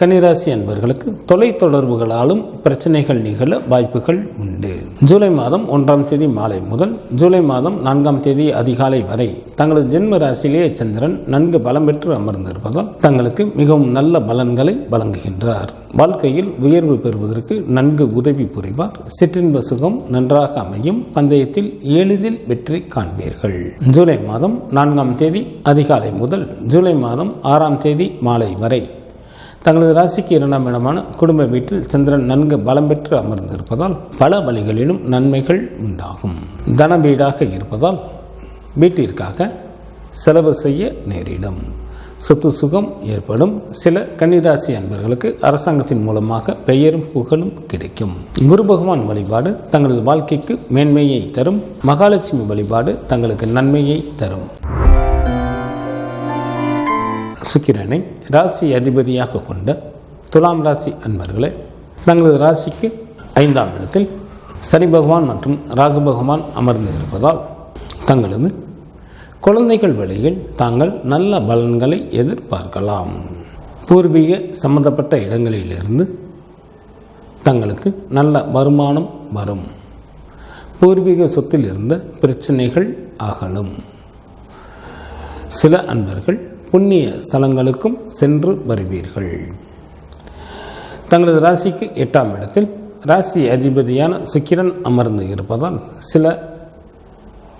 கன்னிராசி அன்பர்களுக்கு தொலைத்தொடர்புகளாலும் பிரச்சனைகள் நிகழ வாய்ப்புகள் உண்டு. ஜூலை மாதம் 1ஆம் தேதி மாலை முதல் ஜூலை மாதம் 4ஆம் தேதி அதிகாலை வரை தங்களது ஜென்ம ராசியிலேயே சந்திரன் நன்கு பலம் பெற்று அமர்ந்திருப்பதால் தங்களுக்கு மிகவும் நல்ல பலன்களை வழங்குகின்றார். வாழ்க்கையில் உயர்வு பெறுவதற்கு நன்கு உதவி புரிவார். சிற்றின்ப சுகம் நன்றாக அமையும். பந்தயத்தில் எளிதில் வெற்றி காண்பீர்கள். ஜூலை மாதம் 4ஆம் தேதி அதிகாலை முதல் ஜூலை மாதம் 6ஆம் தேதி மாலை வரை தங்களது ராசிக்கு 2ஆம் இடமான குடும்ப வீட்டில் சந்திரன் நன்கு பலம் பெற்று அமர்ந்திருப்பதால் பல வழிகளிலும் நன்மைகள் உண்டாகும். தன வீடாக இருப்பதால் வீட்டிற்காக செலவு செய்ய நேரிடும். சொத்து சுகம் ஏற்படும். சில கன்னிராசி அன்பர்களுக்கு அரசாங்கத்தின் மூலமாக பெயரும் புகழும் கிடைக்கும். குரு பகவான் வழிபாடு தங்களது வாழ்க்கைக்கு மேன்மையை தரும். மகாலட்சுமி வழிபாடு தங்களுக்கு நன்மையை தரும். சுக்கிரனை ராசி அதிபதியாக கொண்ட துலாம் ராசி அன்பர்களே, தங்களது ராசிக்கு 5ஆம் இடத்தில் சனி பகவான் மற்றும் ராகு பகவான் அமர்ந்து இருப்பதால் தங்களது குழந்தைகள் வழியில் தாங்கள் நல்ல பலன்களை எதிர்பார்க்கலாம். பூர்வீக சம்பந்தப்பட்ட இடங்களிலிருந்து தங்களுக்கு நல்ல வருமானம் வரும். பூர்வீக சொத்தில் இருந்த பிரச்சனைகள் அகலும். சில அன்பர்கள் புண்ணிய ஸ்தலங்களுக்கும் சென்று வருவீர்கள். தங்களது ராசிக்கு 8ஆம் இடத்தில் ராசி அதிபதியான சுக்கிரன் அமர்ந்து இருப்பதால் சில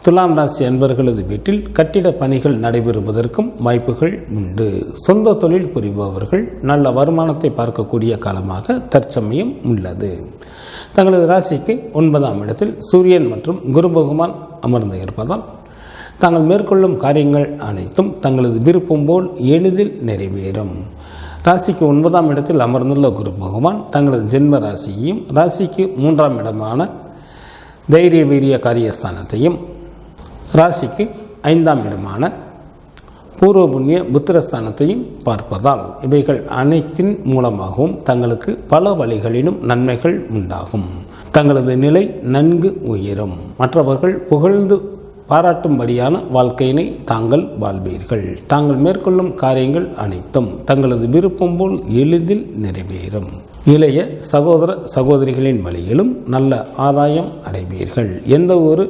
துலாம் ராசி அன்பர்களது வீட்டில் கட்டிட பணிகள் நடைபெறுவதற்கும் வாய்ப்புகள் உண்டு. சொந்த தொழில் புரிபவர்கள் நல்ல வருமானத்தை பார்க்கக்கூடிய காலமாக தற்சமயம் உள்ளது. தங்களது ராசிக்கு 9ஆம் இடத்தில் சூரியன் மற்றும் குரு பகவான் அமர்ந்து இருப்பதால் தாங்கள் மேற்கொள்ளும் காரியங்கள் அனைத்தும் தங்களது விருப்பம் போல் எளிதில் நிறைவேறும். ராசிக்கு 9ஆம் இடத்தில் அமர்ந்துள்ள குரு பகவான் தங்களது ஜென்ம ராசியையும் ராசிக்கு 3ஆம் இடமான தைரிய வீரிய காரியஸ்தானத்தையும் ராசிக்கு 5ஆம் இடமான பூர்வ புண்ணிய புத்திரஸ்தானத்தையும் பார்ப்பதால் இவைகள் அனைத்தின் மூலமாகவும் தங்களுக்கு பல வழிகளிலும் நன்மைகள் உண்டாகும். தங்களது நிலை நன்கு உயரும். மற்றவர்கள் புகழ்ந்து பாராட்டும்படியான வாழ்க்கையினை தாங்கள் வாழ்வீர்கள். தாங்கள் மேற்கொள்ளும் காரியங்கள் அனைத்தும் தங்களது விருப்பம் போல் எளிதில் நிறைவேறும். இளைய சகோதர சகோதரிகளின் வழியிலும் நல்ல ஆதாயம் அடைவீர்கள். எந்த ஒரு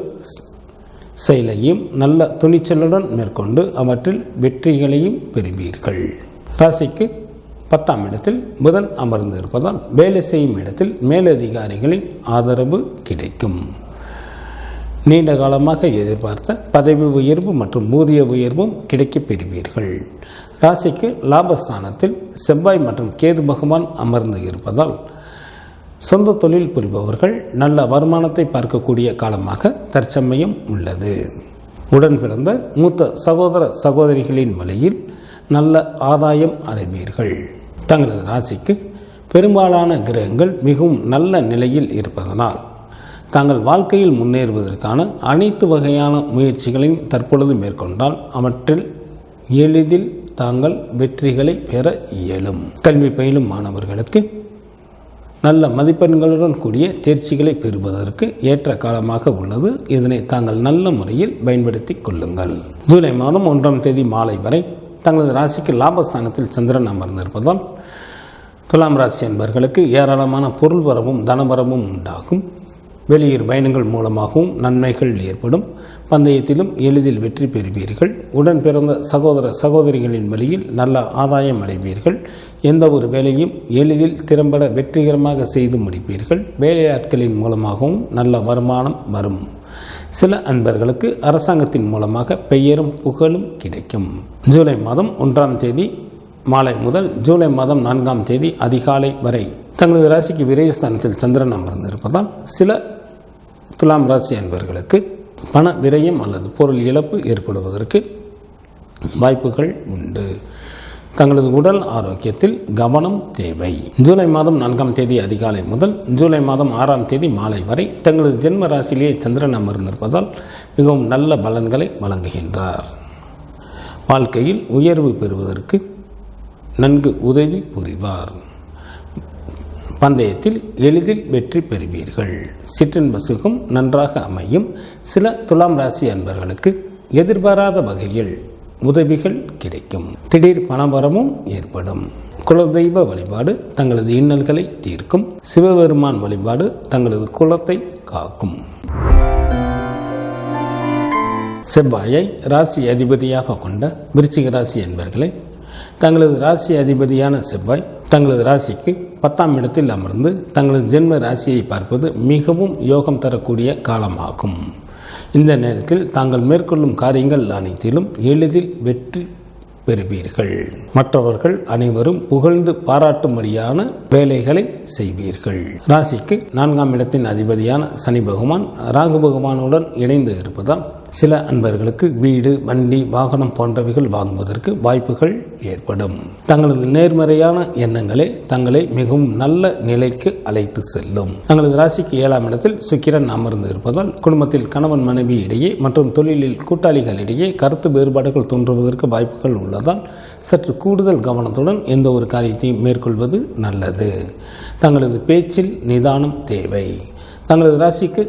செயலையும் நல்ல துணிச்சலுடன் மேற்கொண்டு அவற்றில் வெற்றிகளையும் பெறுவீர்கள். ராசிக்கு 10ஆம் இடத்தில் புதன் அமர்ந்து இருப்பதால் வேலை செய்யும் இடத்தில் மேலதிகாரிகளின் ஆதரவு கிடைக்கும். நீண்ட காலமாக எதிர்பார்த்த பதவி உயர்வு மற்றும் ஊதிய உயர்வும் கிடைக்கப் பெறுவீர்கள். ராசிக்கு லாபஸ்தானத்தில் செவ்வாய் மற்றும் கேது பகவான் அமர்ந்து இருப்பதால் சொந்த தொழில் புரிபவர்கள் நல்ல வருமானத்தை பார்க்கக்கூடிய காலமாக தற்சமயம் உள்ளது. உடன் பிறந்த மூத்த சகோதர சகோதரிகளின் வழியில் நல்ல ஆதாயம் அடைவீர்கள். தங்களது ராசிக்கு பெரும்பாலான கிரகங்கள் மிகவும் நல்ல நிலையில் இருப்பதனால் தாங்கள் வாழ்க்கையில் முன்னேறுவதற்கான அனைத்து வகையான முயற்சிகளையும் தற்பொழுது மேற்கொண்டால் அவற்றில் எளிதில் தாங்கள் வெற்றிகளை பெற இயலும். கல்வி பயிலும் மாணவர்களுக்கு நல்ல மதிப்பெண்களுடன் கூடிய தேர்ச்சிகளை பெறுவதற்கு ஏற்ற காலமாக உள்ளது. இதனை தாங்கள் நல்ல முறையில் பயன்படுத்தி கொள்ளுங்கள். ஜூலை மாதம் 1ஆம் தேதி மாலை வரை தங்களது ராசிக்கு லாபஸ்தானத்தில் சந்திரன் அமர்ந்திருப்பதால் துலாம் ராசி அன்பர்களுக்கு ஏராளமான பொருள் வரவும் தனவரவும் உண்டாகும். வெளியூர் பயணங்கள் மூலமாகவும் நன்மைகள் ஏற்படும். பந்தயத்திலும் எளிதில் வெற்றி பெறுவீர்கள். உடன் பிறந்த சகோதர சகோதரிகளின் வழியில் நல்ல ஆதாயம் அடைவீர்கள். எந்த ஒரு வேலையும் எளிதில் திறம்பட வெற்றிகரமாக செய்து முடிப்பீர்கள். வேலையாட்களின் மூலமாகவும் நல்ல வருமானம் வரும். சில அன்பர்களுக்கு அரசாங்கத்தின் மூலமாக பெயரும் புகழும் கிடைக்கும். ஜூலை மாதம் 1ஆம் தேதி மாலை முதல் ஜூலை மாதம் 4ஆம் தேதி அதிகாலை வரை தங்களது ராசிக்கு விரயஸ்தானத்தில் சந்திரன் அமர்ந்திருப்பதால் சில துலாம் ராசி அன்பர்களுக்கு பண விரயம் அல்லது பொருள் இழப்பு ஏற்படுவதற்கு வாய்ப்புகள் உண்டு. தங்களது உடல் ஆரோக்கியத்தில் கவனம் தேவை. ஜூலை மாதம் 4ஆம் தேதி அதிகாலை முதல் ஜூலை மாதம் 6ஆம் தேதி மாலை வரை தங்களது ஜென்ம ராசியிலேயே சந்திரன் அமர்ந்திருப்பதால் மிகவும் நல்ல பலன்களை வழங்குகின்றார். வாழ்க்கையில் உயர்வு பெறுவதற்கு நன்கு உதவி புரிவார். பந்தயத்தில் எளிதில் வெற்றி பெறுவீர்கள். சிற்றின்ப சுகம் நன்றாக அமையும். சில துலாம் ராசி அன்பர்களுக்கு எதிர்பாராத வகையில் உதவிகள் கிடைக்கும். திடீர் பணவரமும் ஏற்படும். குலதெய்வ வழிபாடு தங்களது இன்னல்களை தீர்க்கும். சிவபெருமான் வழிபாடு தங்களது குலத்தை காக்கும். செவ்வாயை ராசி அதிபதியாக கொண்ட விருச்சிக ராசி என்பவர்களை தங்களது ராசி அதிபதியான செவ்வாய் தங்களது ராசிக்கு 10ஆம் இடத்தில் அமர்ந்து தங்களது ஜென்ம ராசியை பார்ப்பது மிகவும் யோகம் தரக்கூடிய காலமாகும். இந்த நேரத்தில் தாங்கள் மேற்கொள்ளும் காரியங்கள் அனைத்திலும் எளிதில் வெற்றி பெறுவீர்கள். மற்றவர்கள் அனைவரும் புகழ்ந்து பாராட்டும்படியான வேலைகளை செய்வீர்கள். ராசிக்கு 4ஆம் இடத்தின் அதிபதியான சனி பகவான் ராகு பகவானுடன் இணைந்து இருப்பதால் சில அன்பர்களுக்கு வீடு, வண்டி, வாகனம் போன்றவைகள் வாங்குவதற்கு வாய்ப்புகள் ஏற்படும். தங்களது நேர்மறையான எண்ணங்களே தங்களை மிகவும் நல்ல நிலைக்கு அழைத்து செல்லும். தங்களது ராசிக்கு 7ஆம் இடத்தில் சுக்கிரன் அமர்ந்து இருப்பதால் குடும்பத்தில் கணவன் மனைவி இடையே மற்றும் தொழிலில் கூட்டாளிகளிடையே கருத்து வேறுபாடுகள் தோன்றுவதற்கு வாய்ப்புகள் உள்ளதால் சற்று கூடுதல் கவனத்துடன் எந்த ஒரு காரியத்தையும் மேற்கொள்வது நல்லது. தங்களது பேச்சில் நிதானம் தேவை. தங்களது ராசிக்கு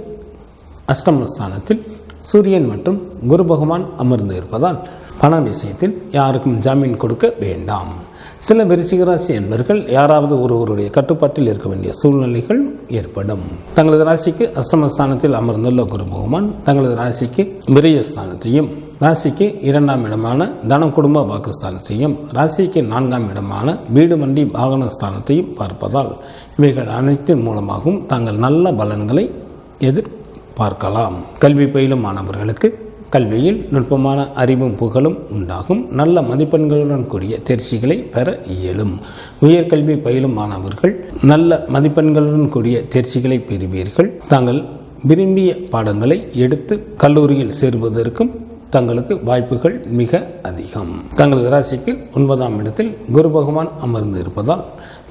அஷ்டமஸ்தானத்தில் சூரியன் மற்றும் குரு பகவான் அமர்ந்து இருப்பதால் பண விஷயத்தில் யாருக்கும் ஜாமீன் கொடுக்க வேண்டாம். சில விருச்சிக ராசி என்பவர்கள் யாராவது ஒருவருடைய கட்டுப்பாட்டில் இருக்க வேண்டிய சூழ்நிலைகள் ஏற்படும். தங்களது ராசிக்கு அஷ்டமஸ்தானத்தில் அமர்ந்துள்ள குரு பகவான் தங்களது ராசிக்கு விரயஸ்தானத்தையும், ராசிக்கு 2ஆம் இடமான தனம் குடும்ப வாக்குஸ்தானத்தையும், ராசிக்கு 4ஆம் இடமான வீடு வண்டி வாகன ஸ்தானத்தையும் பார்ப்பதால் இவைகள் அனைத்தின் மூலமாகவும் தாங்கள் நல்ல பலன்களை பார்க்கலாம். கல்வி பயிலும் மாணவர்களுக்கு கல்வியில் நுட்பமான அறிவும் புகழும் உண்டாகும். நல்ல மதிப்பெண்களுடன் கூடிய தேர்ச்சிகளை பெற இயலும். உயர்கல்வி பயிலும் மாணவர்கள் நல்ல மதிப்பெண்களுடன் கூடிய தேர்ச்சிகளை பெறுவீர்கள். தாங்கள் விரும்பிய பாடங்களை எடுத்து கல்லூரியில் சேருவதற்கும் தங்களுக்கு வாய்ப்புகள் மிக அதிகம். தங்களது ராசிக்கு 9ஆம் இடத்தில் குரு பகவான் அமர்ந்து இருப்பதால்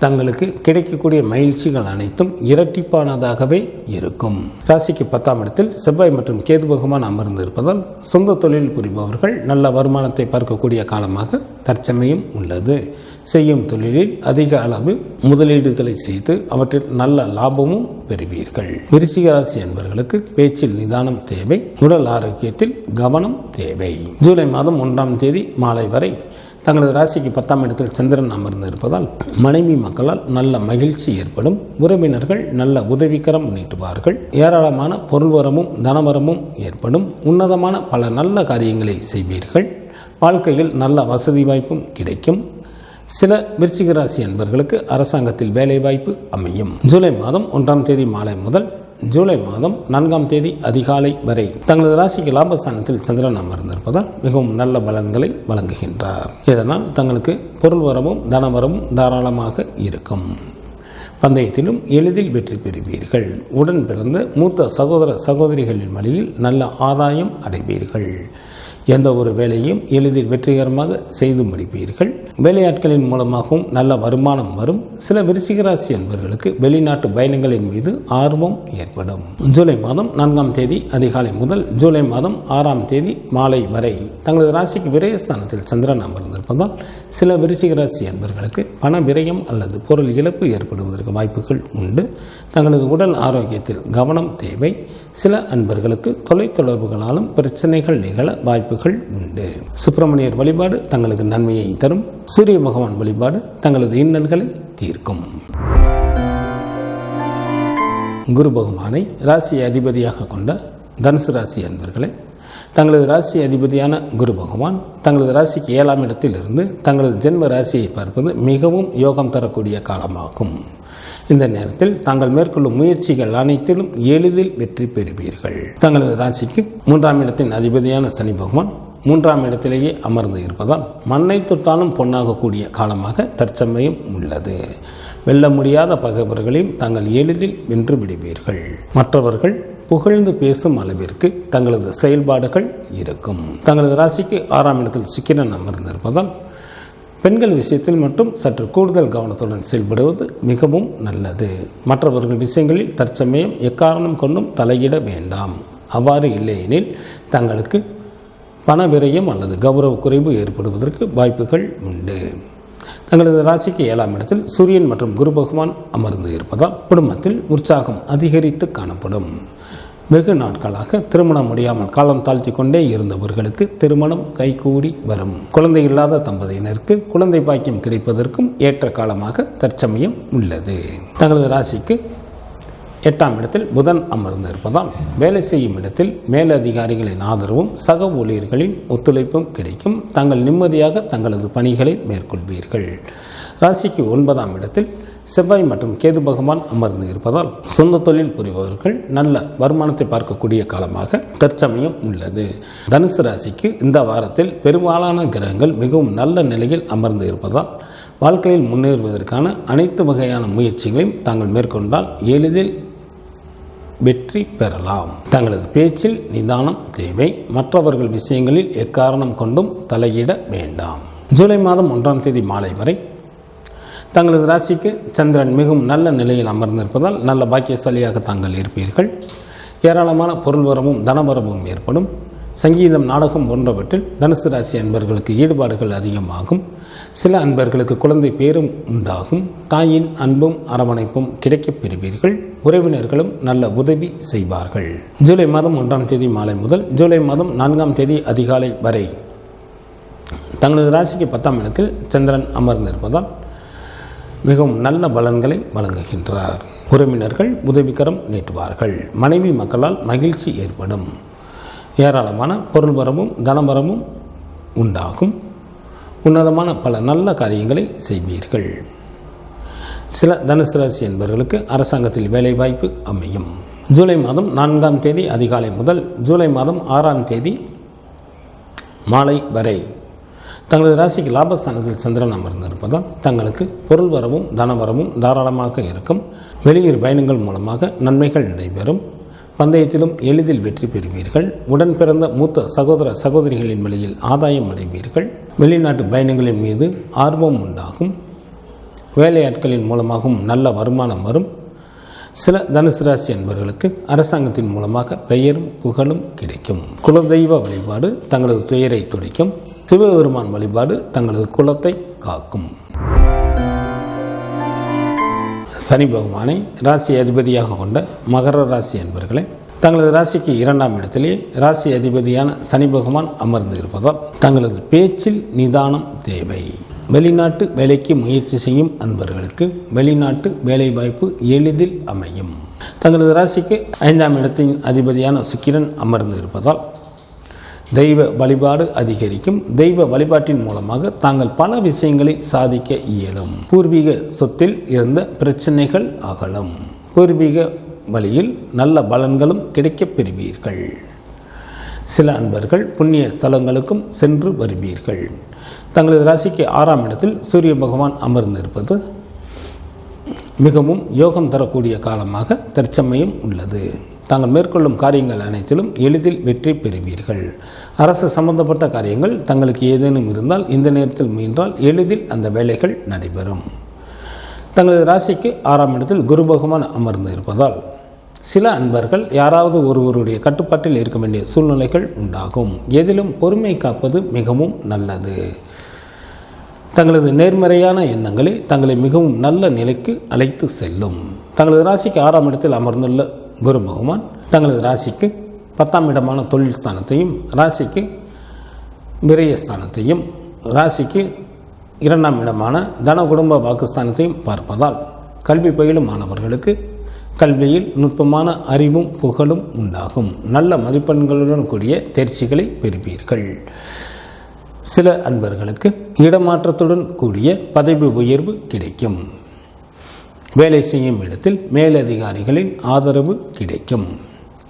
தங்களுக்கு கிடைக்கக்கூடிய மகிழ்ச்சிகள் அனைத்தும் இரட்டிப்பானதாகவே இருக்கும். ராசிக்கு 10ஆம் இடத்தில் செவ்வாய் மற்றும் கேது பகவான் அமர்ந்து இருப்பதால் சொந்த தொழில் புரிபவர்கள் நல்ல வருமானத்தை பார்க்கக்கூடிய காலமாக தற்சமயம் உள்ளது. செய்யும் தொழிலில் அதிக அளவு முதலீடுகளை செய்து அவற்றில் நல்ல லாபமும் பெறுவீர்கள். விருச்சிக ராசி என்பவர்களுக்கு பேச்சில் நிதானம் தேவை. உடல் ஆரோக்கியத்தில் கவனம் தேவை. ஜூலை மாதம் 1ஆம் தேதி மாலை வரை தங்களது ராசிக்கு 10ஆம் இடத்தில் சந்திரன் அமர்ந்து இருப்பதால் மனைவி மக்களால் நல்ல மகிழ்ச்சி ஏற்படும். உறவினர்கள் நல்ல உதவிக்கரம் நீட்டுவார்கள். ஏராளமான பொருள்வரமும் தனவரமும் ஏற்படும். உன்னதமான பல நல்ல காரியங்களை செய்வீர்கள். வாழ்க்கையில் நல்ல வசதி வாய்ப்பும் கிடைக்கும். சில விருச்சிக ராசி என்பவர்களுக்கு அரசாங்கத்தில் வேலை வாய்ப்பு அமையும். ஜூலை மாதம் 1ஆம் தேதி மாலை முதல் ஜூலை மாதம் 4ஆம் தேதி அதிகாலை வரை தங்களது ராசிக்கு லாபஸ்தானத்தில் சந்திரன் அமர்ந்திருப்பதால் மிகவும் நல்ல பலன்களை வழங்குகின்றார். இதனால் தங்களுக்கு பொருள் வரவும் தனவரவும் தாராளமாக இருக்கும். பந்தயத்திலும் எளிதில் வெற்றி பெறுவீர்கள். உடன் பிறந்த மூத்த சகோதர சகோதரிகளின் வழியில் நல்ல ஆதாயம் அடைவீர்கள். எந்த ஒரு வேலையும் எளிதில் வெற்றிகரமாக செய்து முடிப்பீர்கள். வேலையாட்களின் மூலமாகவும் நல்ல வருமானம் வரும். சில விருச்சிக ராசி என்பவர்களுக்கு வெளிநாட்டு பயணங்களின் மீது ஆர்வம் ஏற்படும். ஜூலை மாதம் 4ஆம் தேதி அதிகாலை முதல் ஜூலை மாதம் 6ஆம் தேதி மாலை வரை தங்களது ராசிக்கு விரயஸ்தானத்தில் சந்திரன் அமர்ந்திருப்பதால் சில விருச்சிக ராசி என்பவர்களுக்கு பண விரயம் அல்லது பொருள் இழப்பு ஏற்படுவதற்கு வாய்ப்புகள் உண்டு. தங்களது உடல் ஆரோக்கியத்தில் கவனம் தேவை. சில அன்பர்களுக்கு தொலைத்தொடர்புகளாலும் பிரச்சனைகள் நிகழ வாய்ப்புகள் உண்டு. சுப்பிரமணியர் வழிபாடு தங்களுக்கு நன்மையை தரும். சூரிய பகவான் வழிபாடு தங்களது இன்னல்களை தீர்க்கும். குரு பகவானை ராசி அதிபதியாக கொண்ட தனுசு ராசி அன்பர்களே, தங்களது ராசி அதிபதியான குரு பகவான் தங்களது ராசிக்கு 7ஆம் இடத்தில் இருந்து தங்களது ஜென்ம ராசியை பார்ப்பது மிகவும் யோகம் தரக்கூடிய காலமாகும். இந்த நேரத்தில் தாங்கள் மேற்கொள்ளும் முயற்சிகள் அனைத்திலும் எளிதில் வெற்றி பெறுவீர்கள். தங்களது ராசிக்கு 3ஆம் இடத்தின் அதிபதியான சனி பகவான் 3ஆம் இடத்திலேயே அமர்ந்து இருப்பதால் மண்ணை தொட்டாலும் பொன்னாகக்கூடிய காலமாக தற்சமயம் உள்ளது. வெல்ல முடியாத பகைவர்களையும் தாங்கள் எளிதில் வென்று விடுவீர்கள். மற்றவர்கள் புகழ்ந்து பேசும் அளவிற்கு தங்களது செயல்பாடுகள் இருக்கும். தங்களது ராசிக்கு 6ஆம் இடத்தில் சுக்கிரன் அமர்ந்திருப்பதால் பெண்கள் விஷயத்தில் மட்டும் சற்று கூடுதல் கவனத்துடன் செயல்படுவது மிகவும் நல்லது. மற்றவர்கள் விஷயங்களில் தற்சமயம் எக்காரணம் கொண்டும் தலையிட வேண்டாம். அவ்வாறு இல்லையெனில் தங்களுக்கு பண விரயம் அல்லது கௌரவ குறைவு ஏற்படுவதற்கு வாய்ப்புகள் உண்டு. தங்களது ராசிக்கு 7ஆம் இடத்தில் சூரியன் மற்றும் குரு பகவான் அமர்ந்து இருப்பதால் குடும்பத்தில் உற்சாகம் அதிகரித்து காணப்படும். வெகு நாட்களாக திருமணம் முடியாமல் காலம் தாழ்த்தி கொண்டே இருந்தவர்களுக்கு திருமணம் கைகூடி வரும். குழந்தை இல்லாத தம்பதியினருக்கு குழந்தை பாக்கியம் கிடைப்பதற்கும் ஏற்ற காலமாக தற்சமயம் உள்ளது. தங்களது ராசிக்கு 8ஆம் இடத்தில் புதன் அமர்ந்து இருப்பதால் வேலை செய்யும் இடத்தில் மேலதிகாரிகளின் ஆதரவும் சக ஊழியர்களின் ஒத்துழைப்பும் கிடைக்கும். தாங்கள் நிம்மதியாக தங்களது பணிகளை மேற்கொள்வீர்கள். ராசிக்கு 9ஆம் இடத்தில் செவ்வாய் மற்றும் கேது பகவான் அமர்ந்து இருப்பதால் சொந்த தொழில் புரிபவர்கள் நல்ல வருமானத்தை பார்க்கக்கூடிய காலமாக தற்சமயம் உள்ளது. தனுசு ராசிக்கு இந்த வாரத்தில் பெரும்பாலான கிரகங்கள் மிகவும் நல்ல நிலையில் அமர்ந்து இருப்பதால் வாழ்க்கையில் முன்னேறுவதற்கான அனைத்து வகையான முயற்சிகளையும் தாங்கள் மேற்கொண்டால் எளிதில் வெற்றி பெறலாம். தங்களது பேச்சில் நிதானம் தேவை. மற்றவர்கள் விஷயங்களில் எக்காரணம் கொண்டும் தலையிட வேண்டாம். ஜூலை மாதம் 1ஆம் தேதி மாலை வரை தங்களது ராசிக்கு சந்திரன் மிகவும் நல்ல நிலையில் அமர்ந்திருப்பதால் நல்ல பாக்கியசாலியாக தாங்கள் இருப்பீர்கள். ஏராளமான பொருள் வரவும் தனவரவும் ஏற்படும். சங்கீதம், நாடகம் போன்றவற்றில் தனுசு ராசி அன்பர்களுக்கு ஈடுபாடுகள் அதிகமாகும். சில அன்பர்களுக்கு குழந்தை பேரும் உண்டாகும். தாயின் அன்பும் அரவணைப்பும் கிடைக்கப் பெறுவீர்கள். உறவினர்களும் நல்ல உதவி செய்வார்கள். ஜூலை மாதம் 1ஆம் தேதி மாலை முதல் ஜூலை மாதம் 4ஆம் தேதி அதிகாலை வரை தங்களது ராசிக்கு 10ஆம் இடத்தில் சந்திரன் அமர்ந்திருப்பதால் மிகவும் நல்ல பலன்களை வழங்குகின்றார். உறவினர்கள் உதவிக்கரம் நீட்டுவார்கள். மனைவி மக்களால் மகிழ்ச்சி ஏற்படும். ஏராளமான பொருள் வரவும் தனவரவும் உண்டாகும். உன்னதமான பல நல்ல காரியங்களை செய்வீர்கள். சில தனுசு ராசி என்பவர்களுக்கு அரசாங்கத்தில் வேலைவாய்ப்பு அமையும். ஜூலை மாதம் 4ஆம் தேதி அதிகாலை முதல் ஜூலை மாதம் 6ஆம் தேதி மாலை வரை தங்களது ராசிக்கு லாபஸ்தானத்தில் சந்திரன் அமர்ந்திருப்பதால் தங்களுக்கு பொருள் வரவும் தனவரவும் தாராளமாக இருக்கும். வெளியூர் பயணங்கள் மூலமாக நன்மைகள் நடைபெறும். பந்தயத்திலும் எளிதில் வெற்றி பெறுவீர்கள். உடன் பிறந்த மூத்த சகோதர சகோதரிகளின் வழியில் ஆதாயம் அடைவீர்கள். வெளிநாட்டு பயணங்களின் மீது ஆர்வம் உண்டாகும். வேலையாட்களின் மூலமாகவும் நல்ல வருமானம் வரும். சில தனுசு ராசி என்பவர்களுக்கு அரசாங்கத்தின் மூலமாக பெயரும் புகழும் கிடைக்கும். குலதெய்வ வழிபாடு தங்களது துயரை துடைக்கும். சிவபெருமான் வழிபாடு தங்களது குலத்தை காக்கும். சனி பகவானை ராசி அதிபதியாக கொண்ட மகர ராசி என்பவர்களை தங்களது ராசிக்கு 2ஆம் இடத்திலே ராசி அதிபதியான சனி பகவான் அமர்ந்து இருப்பதால் தங்களது பேச்சில் நிதானம் தேவை. வெளிநாட்டு வேலைக்கு முயற்சி செய்யும் அன்பர்களுக்கு வெளிநாட்டு வேலைவாய்ப்பு எளிதில் அமையும். தங்களது ராசிக்கு 5ஆம் இடத்தின் அதிபதியான சுக்கிரன் அமர்ந்து இருப்பதால் தெய்வ வழிபாடு அதிகரிக்கும். தெய்வ வழிபாட்டின் மூலமாக தாங்கள் பல விஷயங்களை சாதிக்க இயலும். பூர்வீக சொத்தில் இருந்த பிரச்சனைகள் அகலும். பூர்வீக வழியில் நல்ல பலன்களும் கிடைக்கப் பெறுவீர்கள். சில அன்பர்கள் புண்ணிய ஸ்தலங்களுக்கும் சென்று வருவீர்கள். தங்களது ராசிக்கு 6ஆம் இடத்தில் சூரிய பகவான் அமர்ந்திருப்பது மிகவும் யோகம் தரக்கூடிய காலமாக தற்சமயம் உள்ளது. தாங்கள் மேற்கொள்ளும் காரியங்கள் அனைத்திலும் எளிதில் வெற்றி பெறுவீர்கள். அரசு சம்பந்தப்பட்ட காரியங்கள் தங்களுக்கு ஏதேனும் இருந்தால் இந்த நேரத்தில் முயன்றால் எளிதில் அந்த வேலைகள் நடைபெறும். தங்களது ராசிக்கு 6ஆம் இடத்தில் குரு பகவான் அமர்ந்து இருப்பதால் சில அன்பர்கள் யாராவது ஒருவருடைய கட்டுப்பாட்டில் இருக்க வேண்டிய சூழ்நிலைகள் உண்டாகும். எதிலும் பொறுமை காப்பது மிகவும் நல்லது. தங்களது நேர்மறையான எண்ணங்களை தங்களை மிகவும் நல்ல நிலைக்கு அழைத்து செல்லும். தங்களது ராசிக்கு 6ஆம் இடத்தில் அமர்ந்துள்ள குரு பகவான் தங்களது ராசிக்கு 10ஆம் இடமான தொழில் ஸ்தானத்தையும் ராசிக்கு விரயஸ்தானத்தையும் ராசிக்கு 2ஆம் இடமான தன குடும்ப வாக்குஸ்தானத்தையும் பார்ப்பதால் கல்வி பயிலும் மாணவர்களுக்கு கல்வியில் நுட்பமான அறிவும் புகழும் உண்டாகும். நல்ல மதிப்பெண்களுடன் கூடிய தேர்ச்சிகளை பெறுவீர்கள். சில அன்பர்களுக்கு இடமாற்றத்துடன் கூடிய பதவி உயர்வு கிடைக்கும். வேலை செய்யும் இடத்தில் மேலதிகாரிகளின் ஆதரவு கிடைக்கும்.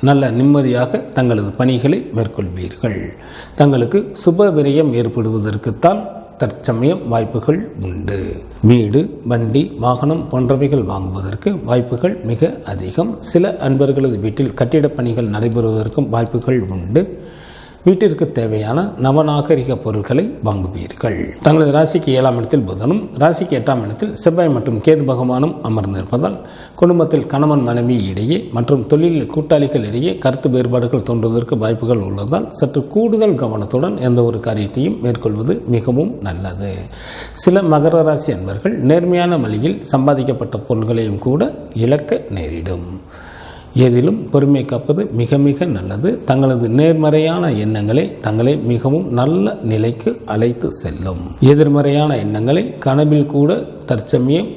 நல்ல நிம்மதியாக தங்களது பணிகளை மேற்கொள்வீர்கள். தங்களுக்கு சுப விரயம் ஏற்படுவதற்குத்தான் தற்சமயம் வாய்ப்புகள் உண்டு. வீடு, வண்டி, வாகனம் போன்றவைகள் வாங்குவதற்கு வாய்ப்புகள் மிக அதிகம். சில அன்பர்களது வீட்டில் கட்டிடப் பணிகள் நடைபெறுவதற்கும் வாய்ப்புகள் உண்டு. வீட்டிற்கு தேவையான நவநாகரிக பொருட்களை வாங்குவீர்கள். தங்களது ராசிக்கு 7ஆம் இடத்தில் புதனும் ராசிக்கு 8ஆம் இடத்தில் செவ்வாய் மற்றும் கேது பகவானும் அமர்ந்திருப்பதால் குடும்பத்தில் கணவன் மனைவி இடையே மற்றும் தொழில் கூட்டாளிகள் இடையே கருத்து வேறுபாடுகள் தோன்றுவதற்கு வாய்ப்புகள் உள்ளதால் சற்று கூடுதல் கவனத்துடன் எந்த ஒரு காரியத்தையும் மேற்கொள்வது மிகவும் நல்லது. சில மகர ராசி அன்பர்கள் நேர்மையான வழியில் சம்பாதிக்கப்பட்ட பொருள்களையும் கூட இழக்க நேரிடும். ஏதிலும் பொறுமை காப்பது மிக மிக நல்லது. தங்களது நேர்மறையான எண்ணங்களை தங்களை மிகவும் நல்ல நிலைக்கு அழைத்து செல்லும். எதிர்மறையான எண்ணங்களை கனவில் கூட தற்சமயம்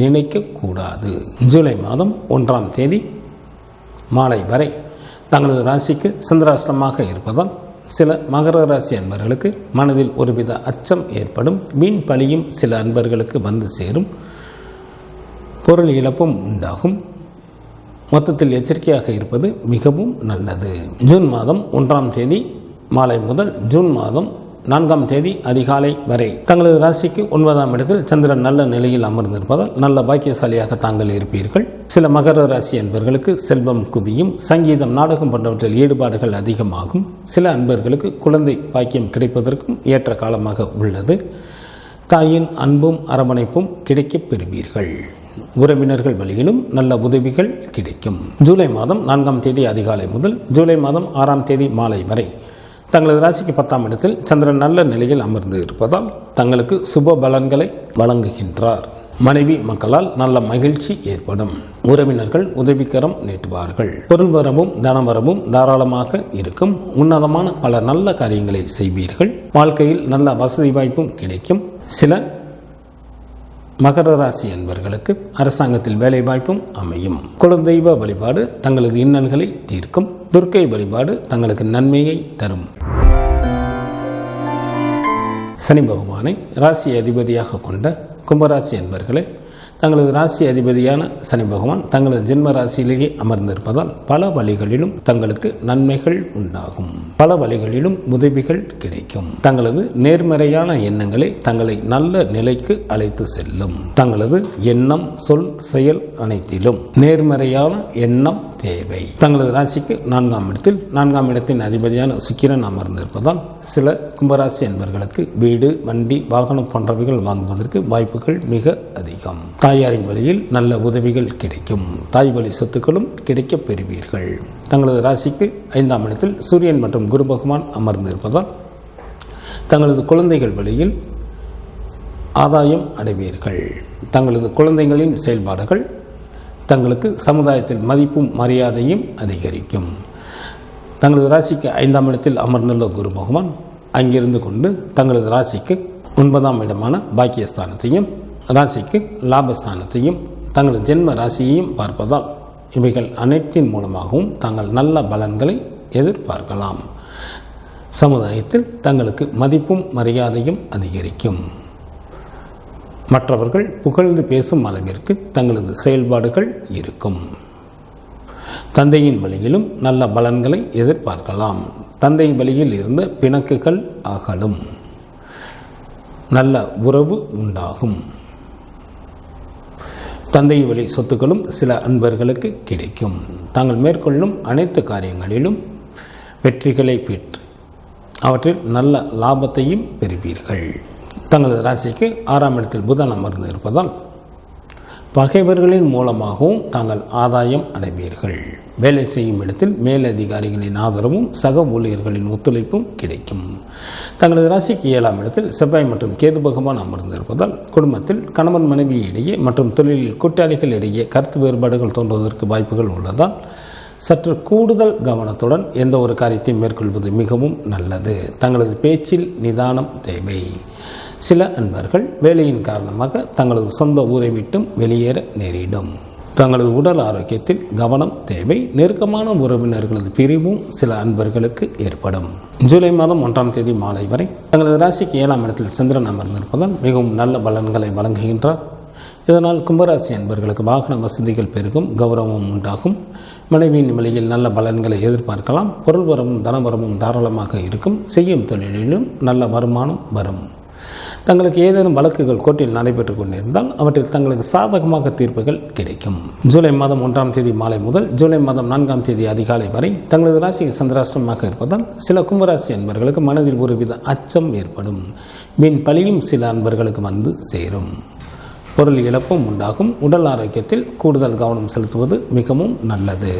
நினைக்கக்கூடாது. ஜூலை மாதம் 1ஆம் தேதி மாலை வரை தங்களது ராசிக்கு சந்திராஷ்டமாக இருப்பதால் சில மகர ராசி அன்பர்களுக்கு மனதில் ஒருவித அச்சம் ஏற்படும். வீண் பழியும் சில அன்பர்களுக்கு வந்து சேரும். பொருள் இழப்பும் உண்டாகும். மொத்தத்தில் எச்சரிக்கையாக இருப்பது மிகவும் நல்லது. ஜூன் மாதம் 1ஆம் தேதி மாலை முதல் ஜூன் மாதம் 4ஆம் தேதி அதிகாலை வரை தங்களது ராசிக்கு 9ஆம் இடத்தில் சந்திரன் நல்ல நிலையில் அமர்ந்திருப்பதால் நல்ல பாக்கியசாலியாக தாங்கள் இருப்பீர்கள். சில மகர ராசி அன்பர்களுக்கு செல்வம் குவியும். சங்கீதம், நாடகம் போன்றவற்றில் ஈடுபாடுகள் அதிகமாகும். சில அன்பர்களுக்கு குழந்தை பாக்கியம் கிடைப்பதற்கும் ஏற்ற காலமாக உள்ளது. தாயின் அன்பும் அரவணைப்பும் கிடைக்கப் பெறுவீர்கள். உறவினர்கள் வழியிலும் நல்ல உதவிகள் கிடைக்கும். ஜூலை மாதம் 4ஆம் தேதி அதிகாலை முதல் ஜூலை மாதம் 6ஆம் தேதி மாலை வரை தங்களது ராசிக்கு 10ஆம் இடத்தில் சந்திரன் நல்ல நிலையில் அமர்ந்து இருப்பதால் தங்களுக்கு சுப பலன்களை வழங்குகின்றார். மனைவி மக்களால் நல்ல மகிழ்ச்சி ஏற்படும். உறவினர்கள் உதவிக்கரம் நீட்டுவார்கள். பொருள் வரவும் தனவரவும் தாராளமாக இருக்கும். உன்னதமான பல நல்ல காரியங்களை செய்வீர்கள். வாழ்க்கையில் நல்ல வசதி வாய்ப்பும் கிடைக்கும். சில மகர ராசி அன்பர்களுக்கு அரசாங்கத்தில் வேலை வாய்ப்பும் அமையும். குலதெய்வ வழிபாடு தங்களது இன்னல்களை தீர்க்கும். துர்க்கை வழிபாடு தங்களுக்கு நன்மையை தரும். சனி பகவானை ராசி அதிபதியாக கொண்ட கும்பராசி அன்பர்களே, தங்களது ராசி அதிபதியான சனி பகவான் தங்களது ஜென்ம ராசியிலேயே அமர்ந்திருப்பதால் பல வழிகளிலும் தங்களுக்கு நன்மைகள் உண்டாகும். பல வழிகளிலும் உதவிகள் கிடைக்கும். தங்களது நேர்மறையான எண்ணங்களை தங்களை நல்ல நிலைக்கு அழைத்து செல்லும். தங்களது எண்ணம், சொல், செயல் அனைத்திலும் நேர்மறையான எண்ணம் தேவை. தங்களது ராசிக்கு 4ஆம் இடத்தில் 4ஆம் இடத்தின் அதிபதியான சுக்கிரன் அமர்ந்திருப்பதால் சில கும்பராசி அன்பர்களுக்கு வீடு, வண்டி, வாகனம் போன்றவைகள் வாங்குவதற்கு வாய்ப்புகள் மிக அதிகம். தாயாரின் வழியில் நல்ல உதவிகள் கிடைக்கும். தாய் வழி சொத்துக்களும் கிடைக்கப் பெறுவீர்கள். தங்களது ராசிக்கு 5ஆம் இடத்தில் சூரியன் மற்றும் குரு பகவான் அமர்ந்திருப்பதால் தங்களது குழந்தைகள் வழியில் ஆதாயம் அடைவீர்கள். தங்களது குழந்தைகளின் செயல்பாடுகள் தங்களுக்கு சமுதாயத்தில் மதிப்பும் மரியாதையும் அதிகரிக்கும். தங்களது ராசிக்கு 5ஆம் இடத்தில் அமர்ந்துள்ள குரு பகவான் அங்கிருந்து கொண்டு தங்களது ராசிக்கு 9ஆம் இடமான பாக்கியஸ்தானத்தையும் ராசிக்கு லாபஸ்தானத்தையும் தங்களது ஜென்ம ராசியையும் பார்ப்பதால் இவைகள் அனைத்தின் மூலமாகவும் தாங்கள் நல்ல பலன்களை எதிர்பார்க்கலாம். சமுதாயத்தில் தங்களுக்கு மதிப்பும் மரியாதையும் அதிகரிக்கும். மற்றவர்கள் புகழ்ந்து பேசும் அளவிற்கு தங்களது செயல்பாடுகள் இருக்கும். தந்தையின் வழியிலும் நல்ல பலன்களை எதிர்பார்க்கலாம். தந்தை வழியில் இருந்த பிணக்குகள் அகலும். நல்ல உறவு உண்டாகும். தந்தை வழி சொத்துக்களும் சில அன்பர்களுக்கு கிடைக்கும். தாங்கள் மேற்கொள்ளும் அனைத்து காரியங்களிலும் வெற்றிகளை பெற்று அவற்றில் நல்ல லாபத்தையும் பெறுவீர்கள். தங்களது ராசிக்கு 6ஆம் இடத்தில் புதன் அமர்ந்து இருப்பதால் பகைவர்களின் மூலமாகவும் தாங்கள் ஆதாயம் அடைவீர்கள். வேலை செய்யும் இடத்தில் மேலதிகாரிகளின் ஆதரவும் சக ஊழியர்களின் ஒத்துழைப்பும் கிடைக்கும். தங்களது ராசிக்கு 7ஆம் இடத்தில் செவ்வாய் மற்றும் கேது பகவான் அமர்ந்திருப்பதால் குடும்பத்தில் கணவன் மனைவி இடையே மற்றும் தொழிலில் கூட்டாளிகள் இடையே கருத்து வேறுபாடுகள் தோன்றுவதற்கு வாய்ப்புகள் உள்ளதால் சற்று கூடுதல் கவனத்துடன் எந்த ஒரு காரியத்தையும் மேற்கொள்வது மிகவும் நல்லது. தங்களது பேச்சில் நிதானம் தேவை. சில அன்பர்கள் வேலையின் காரணமாக தங்களது சொந்த ஊரை விட்டும் வெளியேற நேரிடும். தங்களது உடல் ஆரோக்கியத்தில் கவனம் தேவை. நெருக்கமான உறவினர்களது பிரிவும் சில அன்பர்களுக்கு ஏற்படும். ஜூலை மாதம் 1ஆம் தேதி மாலை வரை தங்களது ராசிக்கு 7ஆம் இடத்தில் சந்திரன் அமர்ந்திருப்பதால் மிகவும் நல்ல பலன்களை வழங்குகின்றார். இதனால் கும்பராசி அன்பர்களுக்கு வாகன வசதிகள் பெருகும், கௌரவம் உண்டாகும். மனைவியின் நிலையில் நல்ல பலன்களை எதிர்பார்க்கலாம். பொருள் வரவும் தனவரமும் தாராளமாக இருக்கும். செய்யும் தொழிலிலும் நல்ல வருமானம் வரும். தங்களுக்கு ஏதேனும் வழக்குகள் கோர்ட்டில் நடைபெற்று கொண்டிருந்தால் அவற்றில் தங்களுக்கு சாதகமாக தீர்ப்புகள் கிடைக்கும். ஜூலை மாதம் 1ஆம் தேதி மாலை முதல் ஜூலை மாதம் 4ஆம் தேதி அதிகாலை வரை தங்களது ராசி சந்திராஷ்டமமாக இருப்பதால் சில கும்பராசி அன்பர்களுக்கு மனதில் ஒருவித அச்சம் ஏற்படும். வீண் பழியும் சில அன்பர்களுக்கு வந்து சேரும். பொருள் இழப்பும் உண்டாகும். உடல் ஆரோக்கியத்தில் கூடுதல் கவனம் செலுத்துவது மிகவும் நல்லது.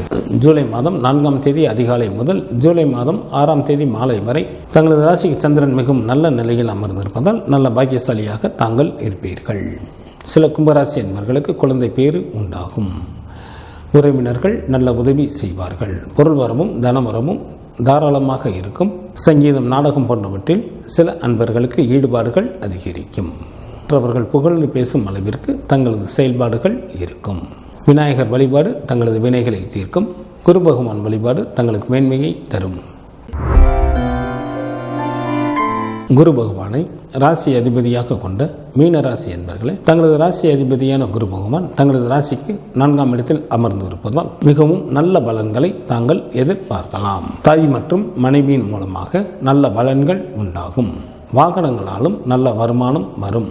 ஜூலை மாதம் 4ஆம் தேதி அதிகாலை முதல் ஜூலை மாதம் 6ஆம் தேதி மாலை வரை தங்களது ராசிக்கு சந்திரன் மிகவும் நல்ல நிலையில் அமர்ந்திருப்பதால் நல்ல பாக்கியசாலியாக தாங்கள் இருப்பீர்கள். சில கும்பராசி என்பவர்களுக்கு குழந்தை பேறு உண்டாகும். உறவினர்கள் நல்ல உதவி செய்வார்கள். பொருள் வரமும் தனவரமும் தாராளமாக இருக்கும். சங்கீதம், நாடகம் போன்றவற்றில் சில அன்பர்களுக்கு ஈடுபாடுகள் அதிகரிக்கும். மற்றவர்கள் புகழ்ந்து பேசும் அளவிற்கு தங்களது செயல்பாடுகள் இருக்கும். விநாயகர் வழிபாடு தங்களது வினைகளை தீர்க்கும். குரு பகவான் வழிபாடு தங்களுக்கு மேன்மையை தரும். குரு பகவானை ராசி அதிபதியாக கொண்ட மீன ராசி என்பவர்களே, தங்களது ராசி அதிபதியான குரு பகவான் தங்களது ராசிக்கு 4ஆம் இடத்தில் அமர்ந்து இருப்பதால் மிகவும் நல்ல பலன்களை தாங்கள் எதிர்பார்க்கலாம். தாய் மற்றும் மனைவியின் மூலமாக நல்ல பலன்கள் உண்டாகும். வாகனங்களாலும் நல்ல வருமானம் வரும்.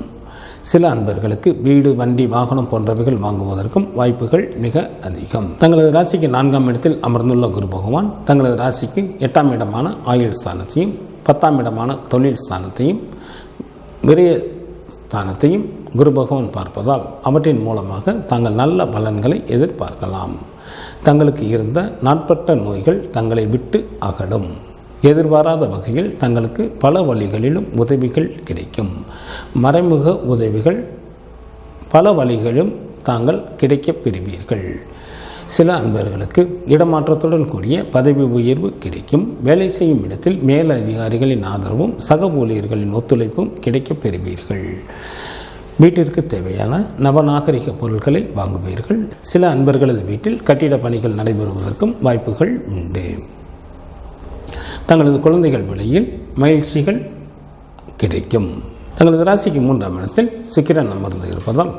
சில அன்பர்களுக்கு வீடு, வண்டி, வாகனம் போன்றவைகள் வாங்குவதற்கும் வாய்ப்புகள் மிக அதிகம். தங்களது ராசிக்கு 4ஆம் இடத்தில் அமர்ந்துள்ள குரு பகவான் தங்களது ராசிக்கு 8ஆம் இடமான ஆயுள் ஸ்தானத்தையும் 10ஆம் இடமான தொழில் ஸ்தானத்தையும் விரய ஸ்தானத்தையும் குரு பகவான் பார்ப்பதால் அவற்றின் மூலமாக தாங்கள் நல்ல பலன்களை எதிர்பார்க்கலாம். தங்களுக்கு இருந்த நாட்பட்ட நோய்கள் தங்களை விட்டு அகலும். எதிர்பாராத வகையில் தங்களுக்கு பல வழிகளிலும் உதவிகள் கிடைக்கும். மறைமுக உதவிகள் பல வழிகளிலும் தாங்கள் கிடைக்கப் பெறுவீர்கள். சில அன்பர்களுக்கு இடமாற்றத்துடன் கூடிய பதவி உயர்வு கிடைக்கும். வேலை செய்யும் இடத்தில் மேலதிகாரிகளின் ஆதரவும் சக ஊழியர்களின் ஒத்துழைப்பும் கிடைக்கப் பெறுவீர்கள். வீட்டிற்கு தேவையான நவநாகரிக பொருட்களை வாங்குவீர்கள். சில அன்பர்களது வீட்டில் கட்டிட பணிகள் நடைபெறுவதற்கும் வாய்ப்புகள் உண்டு. தங்களது குழந்தைகள் விலையில் மகிழ்ச்சிகள் கிடைக்கும். தங்களது ராசிக்கு 3ஆம் இடத்தில் சுக்கிரன் அமர்ந்து இருப்பதால்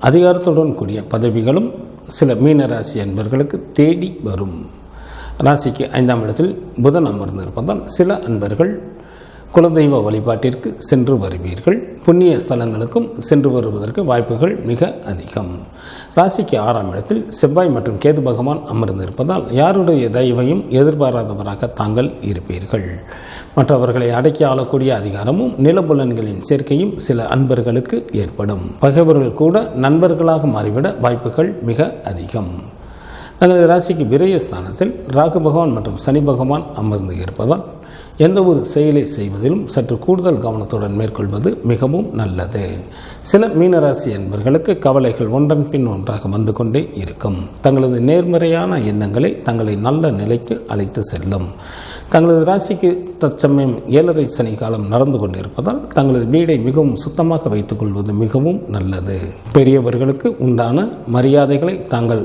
அதிகாரத்துடன் கூடிய பதவிகளும் சில மீன ராசி அன்பர்களுக்கு தேடி வரும். ராசிக்கு 5ஆம் இடத்தில் புதன் அமர்ந்து இருப்பதால் சில அன்பர்கள் குலதெய்வ வழிபாட்டிற்கு சென்று வருவீர்கள். புண்ணிய ஸ்தலங்களுக்கும் சென்று வருவதற்கு வாய்ப்புகள் மிக அதிகம். ராசிக்கு 6ஆம் இடத்தில் செவ்வாய் மற்றும் கேது பகவான் அமர்ந்திருப்பதால் யாருடைய தயவையும் எதிர்பாராதவராக தாங்கள் இருப்பீர்கள். மற்றவர்களை அடக்கி ஆளக்கூடிய அதிகாரமும் நிலபுலன்களின் சேர்க்கையும் சில அன்பர்களுக்கு ஏற்படும். பகைவர்கள் கூட நண்பர்களாக மாறிவிட வாய்ப்புகள் மிக அதிகம். தங்களது ராசிக்கு விரயஸ்தானத்தில் ராகு பகவான் மற்றும் சனி பகவான் அமர்ந்து இருப்பதால் எந்த ஒரு செயலை செய்வதிலும் சற்று கூடுதல் கவனத்துடன் மேற்கொள்வது மிகவும் நல்லது. சில மீனராசி என்பவர்களுக்கு கவலைகள் ஒன்றன் பின் ஒன்றாக வந்து கொண்டே இருக்கும். தங்களது நேர்மறையான எண்ணங்களை தங்களை நல்ல நிலைக்கு அழைத்து செல்லும். தங்களது ராசிக்கு தற்சமயம் 7.5 சனி காலம் நடந்து கொண்டிருப்பதால் தங்களது வீடை மிகவும் சுத்தமாக வைத்துக் கொள்வது மிகவும் நல்லது. பெரியவர்களுக்கு உண்டான மரியாதைகளை தாங்கள்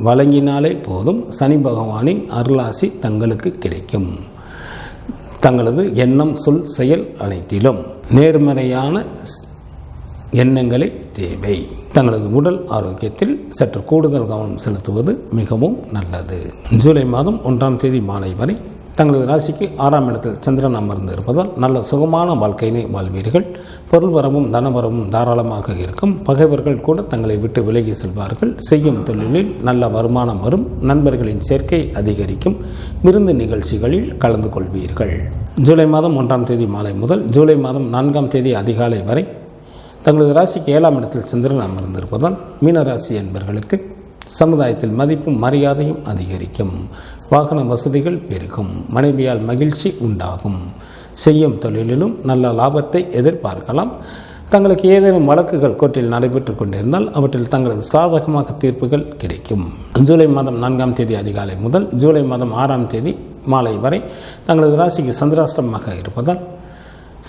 வழங்கினாலே போதும். சனி பகவானின் அருளாசி தங்களுக்கு கிடைக்கும். தங்களது எண்ணம், சொல், செயல் அனைத்திலும் நேர்மறையான எண்ணங்களே தேவை. தங்களது உடல் ஆரோக்கியத்தில் சற்று கூடுதல் கவனம் செலுத்துவது மிகவும் நல்லது. ஜூலை மாதம் 1ஆம் தேதி மாலை வரை தங்களது ராசிக்கு 6ஆம் இடத்தில் சந்திரன் அமர்ந்து இருப்பதால் நல்ல சுகமான வாழ்க்கையினை வாழ்வீர்கள். பொருள் வரவும் தனவரவும் தாராளமாக இருக்கும். பகைவர்கள் கூட தங்களை விட்டு விலகி செல்வார்கள். செய்யும் தொழிலில் நல்ல வருமானம் வரும். நண்பர்களின் சேர்க்கை அதிகரிக்கும். விருந்து நிகழ்ச்சிகளில் கலந்து கொள்வீர்கள். ஜூலை மாதம் 1ஆம் தேதி மாலை முதல் ஜூலை மாதம் 4ஆம் தேதி அதிகாலை வரை தங்களது ராசிக்கு 7ஆம் இடத்தில் சந்திரன் அமர்ந்திருப்பதால் மீனராசி என்பவர்களுக்கு சமுதாயத்தில் மதிப்பும் மரியாதையும் அதிகரிக்கும். வாகன வசதிகள் பெருகும். மனைவியால் மகிழ்ச்சி உண்டாகும். செய்யும் தொழிலிலும் நல்ல லாபத்தை எதிர்பார்க்கலாம். தங்களுக்கு ஏதேனும் வழக்குகள் கோர்ட்டில் நடைபெற்று கொண்டிருந்தால் அவற்றில் தங்களுக்கு சாதகமாக தீர்ப்புகள் கிடைக்கும். ஜூலை மாதம் 4ஆம் தேதி அதிகாலை முதல் ஜூலை மாதம் 6ஆம் தேதி மாலை வரை தங்களது ராசிக்கு சந்திராஷ்டமமாக இருப்பதால்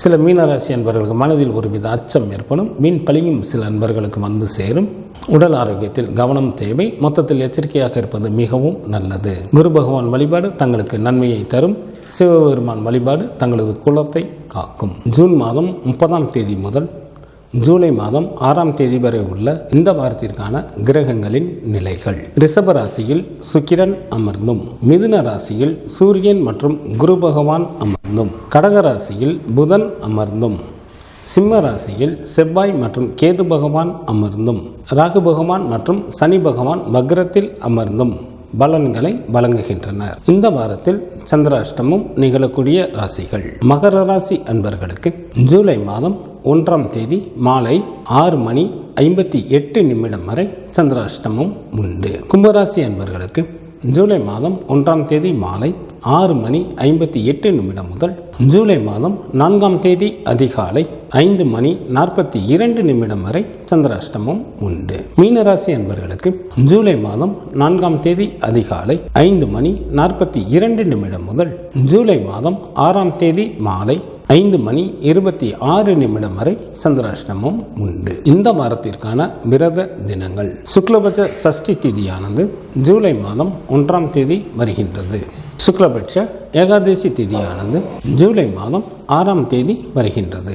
சில மீனராசி அன்பர்களுக்கு மனதில் ஒருவித அச்சம் ஏற்படும். மீன் பழியும் சில அன்பர்களுக்கு வந்து சேரும். உடல் ஆரோக்கியத்தில் கவனம் தேவை. மொத்தத்தில் எச்சரிக்கையாக இருப்பது மிகவும் நல்லது. குரு பகவான் வழிபாடு தங்களுக்கு நன்மையை தரும். சிவபெருமான் வழிபாடு தங்களது குலத்தை காக்கும். ஜூன் மாதம் 30ஆம் தேதி முதல் ஜூலை மாதம் 6ஆம் தேதி வரை உள்ள இந்த வாரத்திற்கான கிரகங்களின் நிலைகள். ரிஷப ராசியில் சுக்கிரன் அமர்ந்தும், மிதுன ராசியில் சூரியன் மற்றும் குரு பகவான் அமர்ந்தும், கடக ராசியில் புதன் அமர்ந்தும், சிம்ம ராசியில் செவ்வாய் மற்றும் கேது பகவான் அமர்ந்தும், ராகு பகவான் மற்றும் சனி பகவான் வக்ரத்தில் அமர்ந்தும் பலன்களை வழங்குகின்றனர். இந்த வாரத்தில் சந்திராஷ்டமம் நிகழக்கூடிய ராசிகள். மகர ராசி அன்பர்களுக்கு ஜூலை மாதம் 1ஆம் தேதி மாலை 6:58 வரை சந்திராஷ்டமம் உண்டு. கும்பராசி அன்பர்களுக்கு ஜூலை மாதம் 1ஆம் தேதி மாலை 6:58 முதல் ஜூலை மாதம் 4ஆம் தேதி அதிகாலை 5:42 வரை சந்திராஷ்டமம் உண்டு. மீனராசி அன்பர்களுக்கு ஜூலை மாதம் 4ஆம் தேதி அதிகாலை 5:42 முதல் ஜூலை மாதம் 6ஆம் தேதி மாலை 5:26 வரை சந்திராஷ்டமம் உண்டு. இந்த வாரத்திற்கான விரத தினங்கள். சுக்லபட்ச சஷ்டி திதியானது ஜூலை மாதம் 1ஆம் தேதி வருகின்றது. சுக்லபட்ச ஏகாதசி திதியானது ஜூலை மாதம் 6ஆம் தேதி வருகின்றது.